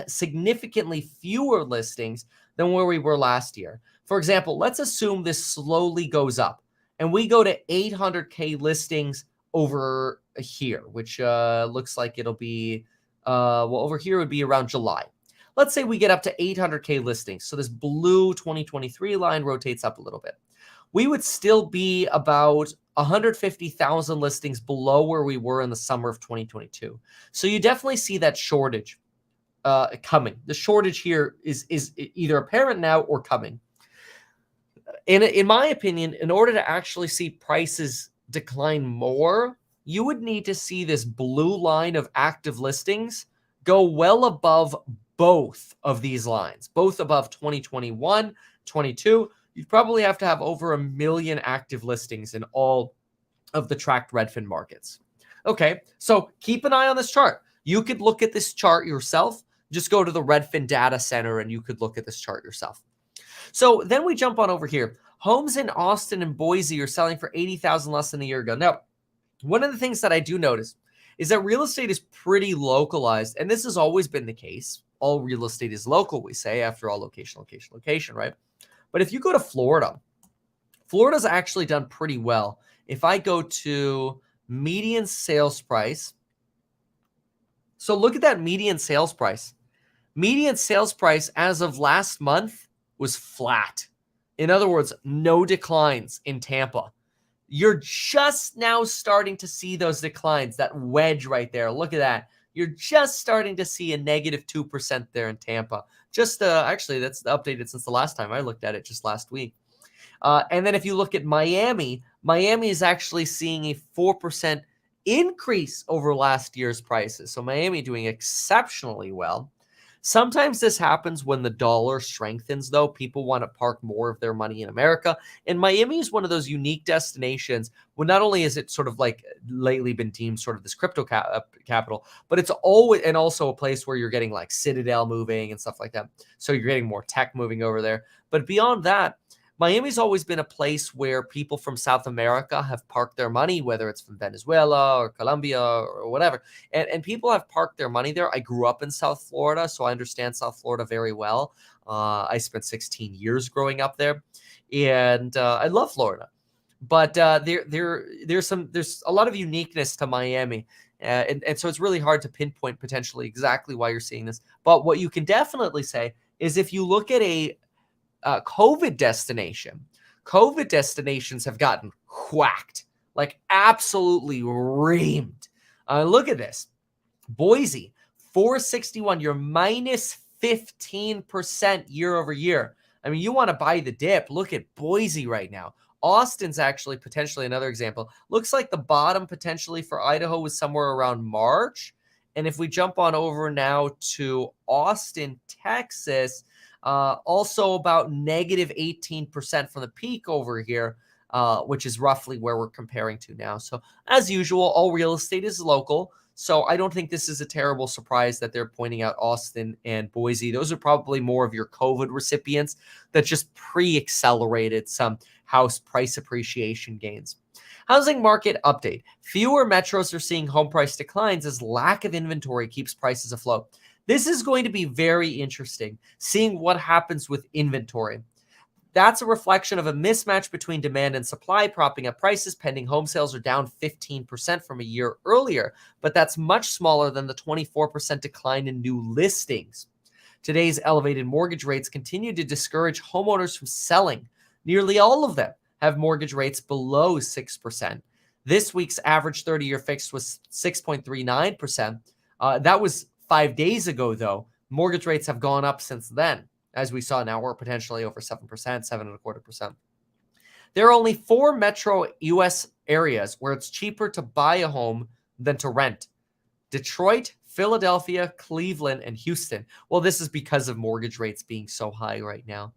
significantly fewer listings than where we were last year. For example, let's assume this slowly goes up and we go to 800K listings over here, which looks like it'll be, well, over here would be around July. Let's say we get up to 800K listings. So this blue 2023 line rotates up a little bit. We would still be about 150,000 listings below where we were in the summer of 2022. So you definitely see that shortage coming. The shortage here is either apparent now or coming. In my opinion, in order to actually see prices decline more, you would need to see this blue line of active listings go well above both of these lines, both above 2021, 22. You'd probably have to have over 1 million active listings in all of the tracked Redfin markets. Okay, so keep an eye on this chart. You could look at this chart yourself. Just go to the Redfin data center and you could look at this chart yourself. So then we jump on over here. Homes in Austin and Boise are selling for $80,000 less than a year ago. Now, one of the things that I do notice is that real estate is pretty localized, and this has always been the case. All real estate is local, we say, after all, location, location, location, right? But if you go to Florida, Florida's actually done pretty well. If I go to median sales price, so look at that median sales price. Median sales price as of last month was flat. In other words, no declines in Tampa. You're just now starting to see those declines, that wedge right there. Look at that. You're just starting to see a negative 2% there in Tampa. Just actually, that's updated since the last time I looked at it, just last week. And then if you look at Miami, Miami is actually seeing a 4% increase over last year's prices. So Miami doing exceptionally well. Sometimes this happens when the dollar strengthens, though. People want to park more of their money in America. And Miami is one of those unique destinations where not only is it sort of like lately been deemed sort of this crypto capital, but it's always, and also a place where you're getting like Citadel moving and stuff like that. So you're getting more tech moving over there. But beyond that, Miami's always been a place where people from South America have parked their money, whether it's from Venezuela or Colombia or whatever. And people have parked their money there. I grew up in South Florida, so I understand South Florida very well. I spent 16 years growing up there, and I love Florida. But there's a lot of uniqueness to Miami. And so it's really hard to pinpoint potentially exactly why you're seeing this. But what you can definitely say is if you look at a COVID destination, COVID destinations have gotten whacked, like absolutely reamed. Look at this. Boise, 461, you're minus 15% year over year. I mean, you want to buy the dip. Look at Boise right now. Austin's actually potentially another example. Looks like the bottom potentially for Idaho was somewhere around March. And if we jump on over now to Austin, Texas, also about negative 18% from the peak over here, which is roughly where we're comparing to now. So as usual, all real estate is local. So I don't think this is a terrible surprise that they're pointing out Austin and Boise. Those are probably more of your COVID recipients that just pre-accelerated some house price appreciation gains. Housing market update. Fewer metros are seeing home price declines as lack of inventory keeps prices afloat. This is going to be very interesting, seeing what happens with inventory. That's a reflection of a mismatch between demand and supply propping up prices. Pending home sales are down 15% from a year earlier, but that's much smaller than the 24% decline in new listings. Today's elevated mortgage rates continue to discourage homeowners from selling. Nearly all of them have mortgage rates below 6%. This week's average 30-year fixed was 6.39%. That was 5 days ago, though. Mortgage rates have gone up since then. As we saw now, we're potentially over 7%, 7.25%. There are only 4 metro U.S. areas where it's cheaper to buy a home than to rent. Detroit, Philadelphia, Cleveland, and Houston. Well, this is because of mortgage rates being so high right now.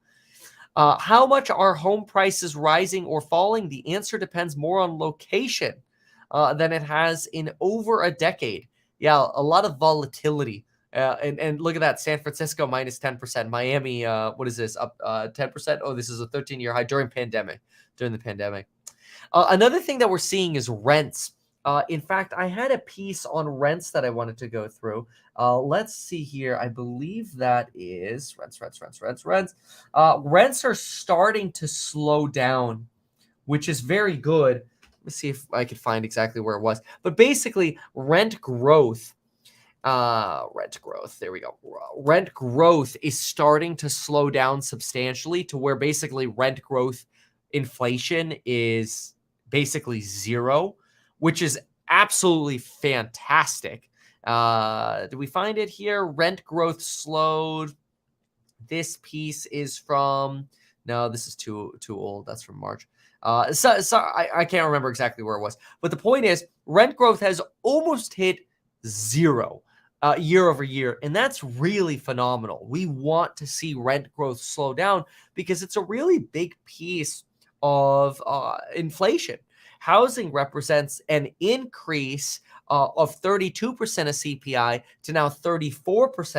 How much are home prices rising or falling? The answer depends more on location than it has in over a decade. Yeah, a lot of volatility. And look at that, San Francisco minus 10%. Miami, what is this, up 10%? Oh, this is a 13-year high during the pandemic. Another thing that we're seeing is rents. In fact, I had a piece on rents that I wanted to go through. Let's see here. I believe that is rents. Rents are starting to slow down which is very good. Let me see if I could find exactly where it was. But basically, rent growth, there we go. Rent growth is starting to slow down substantially to where basically rent growth inflation is basically zero, which is absolutely fantastic. Do we find it here? Rent growth slowed. This piece is from, no, this is too old. That's from March. I can't remember exactly where it was. But the point is, rent growth has almost hit zero year over year. And that's really phenomenal. We want to see rent growth slow down because it's a really big piece of inflation. Housing represents an increase of 32% of CPI to now 34%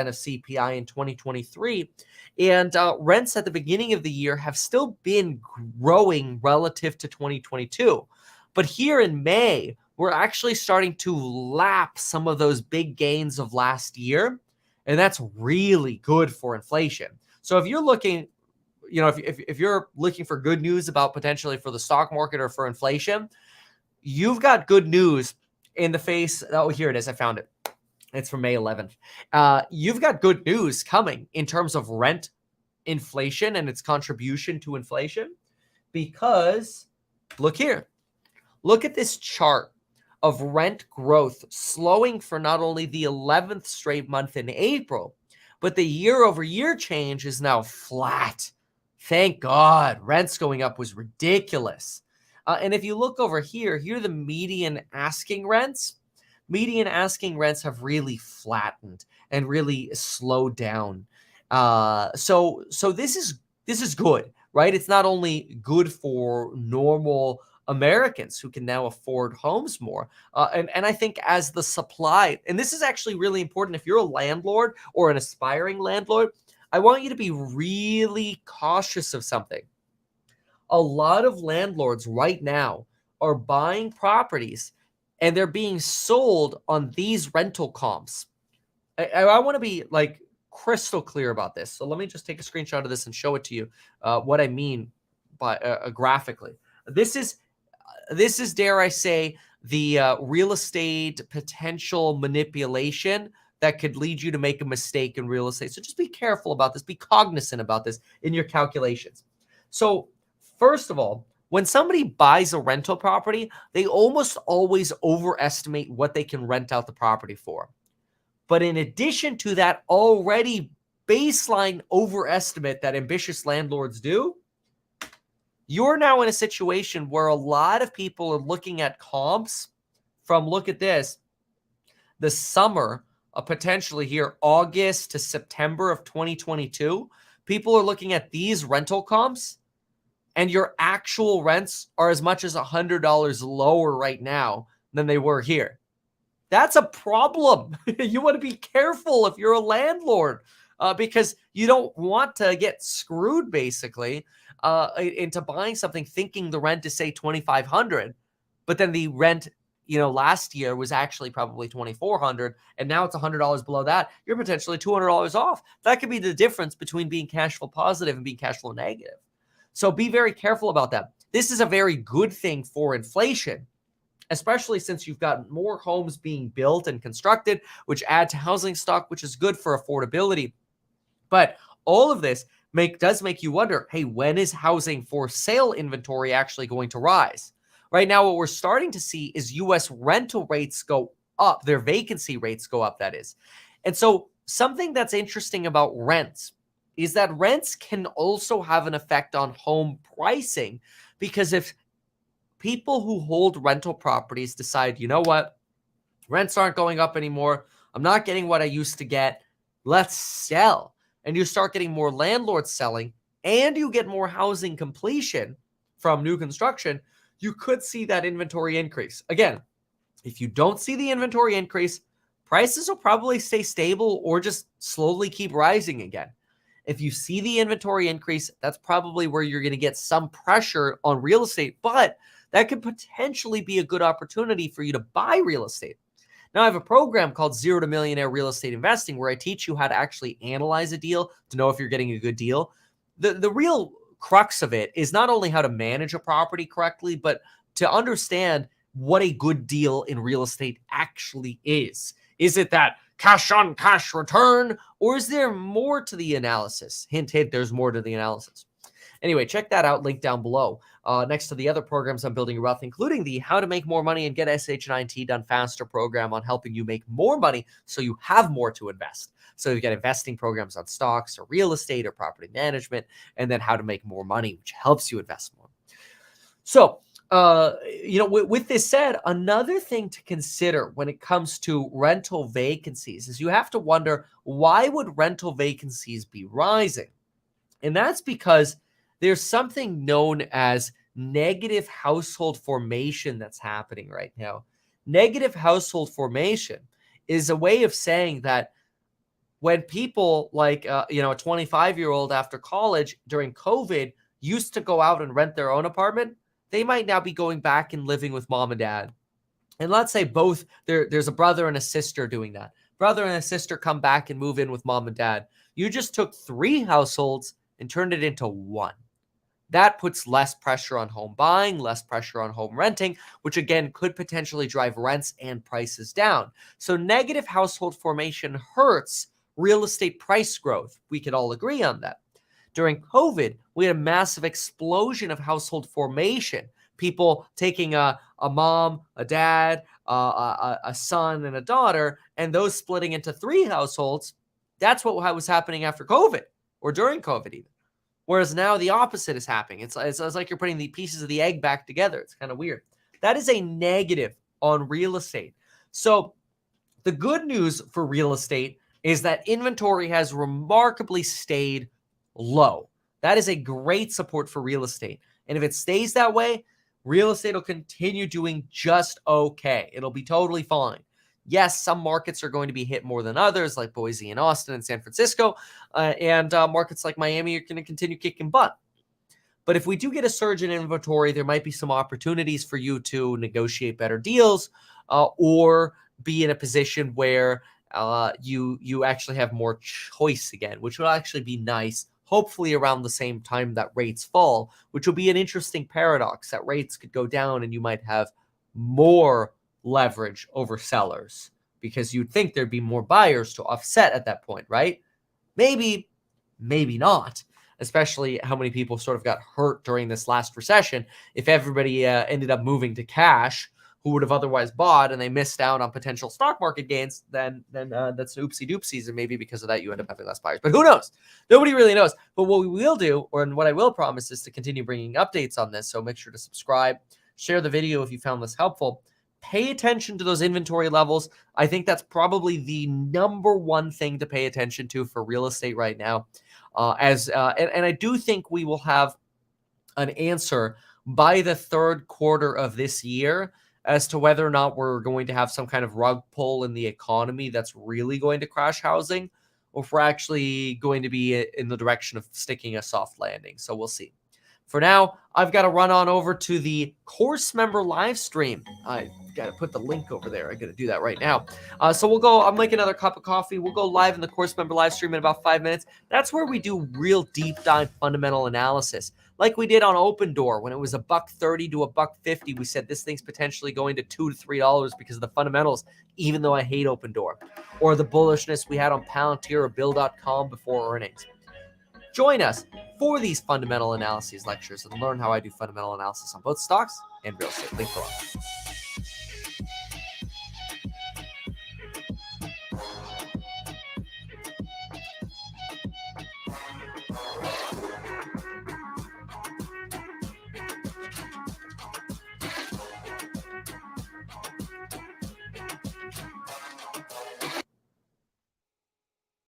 of CPI in 2023. And rents at the beginning of the year have still been growing relative to 2022. But here in May, we're actually starting to lap some of those big gains of last year. And that's really good for inflation. So if you're looking, if you're looking for good news about potentially for the stock market or for inflation, you've got good news in the face. Oh, here it is. I found it. It's from May 11th. You've got good news coming in terms of rent inflation and its contribution to inflation, because look here. Look at this chart of rent growth slowing for not only the 11th straight month in April, but the year-over-year change is now flat. Thank God. Rents going up was ridiculous. And if you look over here, here are the median asking rents. Median asking rents have really flattened and really slowed down. So this is good, right? It's not only good for normal Americans who can now afford homes more. And I think as the supply, and this is actually really important if you're a landlord or an aspiring landlord, I want you to be really cautious of something. A lot of landlords right now are buying properties and they're being sold on these rental comps. I want to be like crystal clear about this. So let me just take a screenshot of this and show it to you what I mean by graphically. This is, dare I say, the real estate potential manipulation that could lead you to make a mistake in real estate. So just be careful about this. Be cognizant about this in your calculations. So first of all, when somebody buys a rental property, they almost always overestimate what they can rent out the property for. But in addition to that already baseline overestimate that ambitious landlords do, you're now in a situation where a lot of people are looking at comps from, look at this, the summer of potentially here, August to September of 2022. People are looking at these rental comps, and your actual rents are as much as $100 lower right now than they were here. That's a problem. You want to be careful if you're a landlord because you don't want to get screwed basically into buying something thinking the rent is say $2,500, but then the rent last year was actually probably $2,400, and now it's $100 below that. You're potentially $200 off. That could be the difference between being cash flow positive and being cash flow negative. So be very careful about that. This is a very good thing for inflation, especially since you've got more homes being built and constructed, which add to housing stock, which is good for affordability. But all of this does make you wonder, hey, when is housing for sale inventory actually going to rise? Right now, what we're starting to see is U.S. rental rates go up, their vacancy rates go up, that is. And so something that's interesting about rents is that rents can also have an effect on home pricing, because if people who hold rental properties decide, you know what, rents aren't going up anymore, I'm not getting what I used to get, let's sell. And you start getting more landlords selling, and you get more housing completion from new construction, you could see that inventory increase. Again, if you don't see the inventory increase, prices will probably stay stable or just slowly keep rising again. If you see the inventory increase, that's probably where you're going to get some pressure on real estate, but that could potentially be a good opportunity for you to buy real estate. Now, I have a program called Zero to Millionaire Real Estate Investing where I teach you how to actually analyze a deal to know if you're getting a good deal. The real crux of it is not only how to manage a property correctly, but to understand what a good deal in real estate actually is. Is it that cash on cash return, or is there more to the analysis? Hint, hint, there's more to the analysis. Anyway, check that out, link down below. Next to the other programs I'm building Roth, including the How to Make More Money and Get SH&INT Done Faster program on helping you make more money so you have more to invest. So you've got investing programs on stocks or real estate or property management, and then how to make more money, which helps you invest more. So, with this said, another thing to consider when it comes to rental vacancies is you have to wonder, why would rental vacancies be rising? And that's because there's something known as negative household formation that's happening right now. Negative household formation is a way of saying that when people like, a 25-year-old after college during COVID used to go out and rent their own apartment, they might now be going back and living with mom and dad. And let's say both, there's a brother and a sister doing that. Brother and a sister come back and move in with mom and dad. You just took 3 households and turned it into 1. That puts less pressure on home buying, less pressure on home renting, which again could potentially drive rents and prices down. So negative household formation hurts real estate price growth. We could all agree on that. During COVID, we had a massive explosion of household formation. People taking a mom, a dad, a son, and a daughter, and those splitting into 3 households. That's what was happening after COVID or during COVID even. Whereas now the opposite is happening. It's like you're putting the pieces of the egg back together. It's kind of weird. That is a negative on real estate. So the good news for real estate is that inventory has remarkably stayed low. That is a great support for real estate. And if it stays that way, real estate will continue doing just okay. It'll be totally fine. Yes, some markets are going to be hit more than others, like Boise and Austin and San Francisco, and markets like Miami are going to continue kicking butt. But if we do get a surge in inventory, there might be some opportunities for you to negotiate better deals or be in a position where you actually have more choice again, which will actually be nice, hopefully around the same time that rates fall, which will be an interesting paradox, that rates could go down and you might have more leverage over sellers because you'd think there'd be more buyers to offset at that point, right? Maybe not, especially how many people sort of got hurt during this last recession. If everybody ended up moving to cash who would have otherwise bought and they missed out on potential stock market gains, then that's oopsie doopsies. And maybe because of that, you end up having less buyers. But who knows? Nobody really knows. But what we will do, and what I will promise, is to continue bringing updates on this. So make sure to subscribe, share the video if you found this helpful. Pay attention to those inventory levels. I think that's probably the number one thing to pay attention to for real estate right now. And I do think we will have an answer by the 3rd quarter of this year as to whether or not we're going to have some kind of rug pull in the economy that's really going to crash housing, or if we're actually going to be in the direction of sticking a soft landing. So we'll see. For now, I've got to run on over to the course member live stream. I got to put the link over there. I got to do that right now. So we'll go, I'll make another cup of coffee. We'll go live in the course member live stream in about 5 minutes. That's where we do real deep dive fundamental analysis. Like we did on Open Door when it was $1.30 to $1.50. We said this thing's potentially going to $2 to $3 because of the fundamentals, even though I hate Open Door. Or the bullishness we had on Palantir or Bill.com before earnings. Join us for these fundamental analysis lectures and learn how I do fundamental analysis on both stocks and real estate. Link below.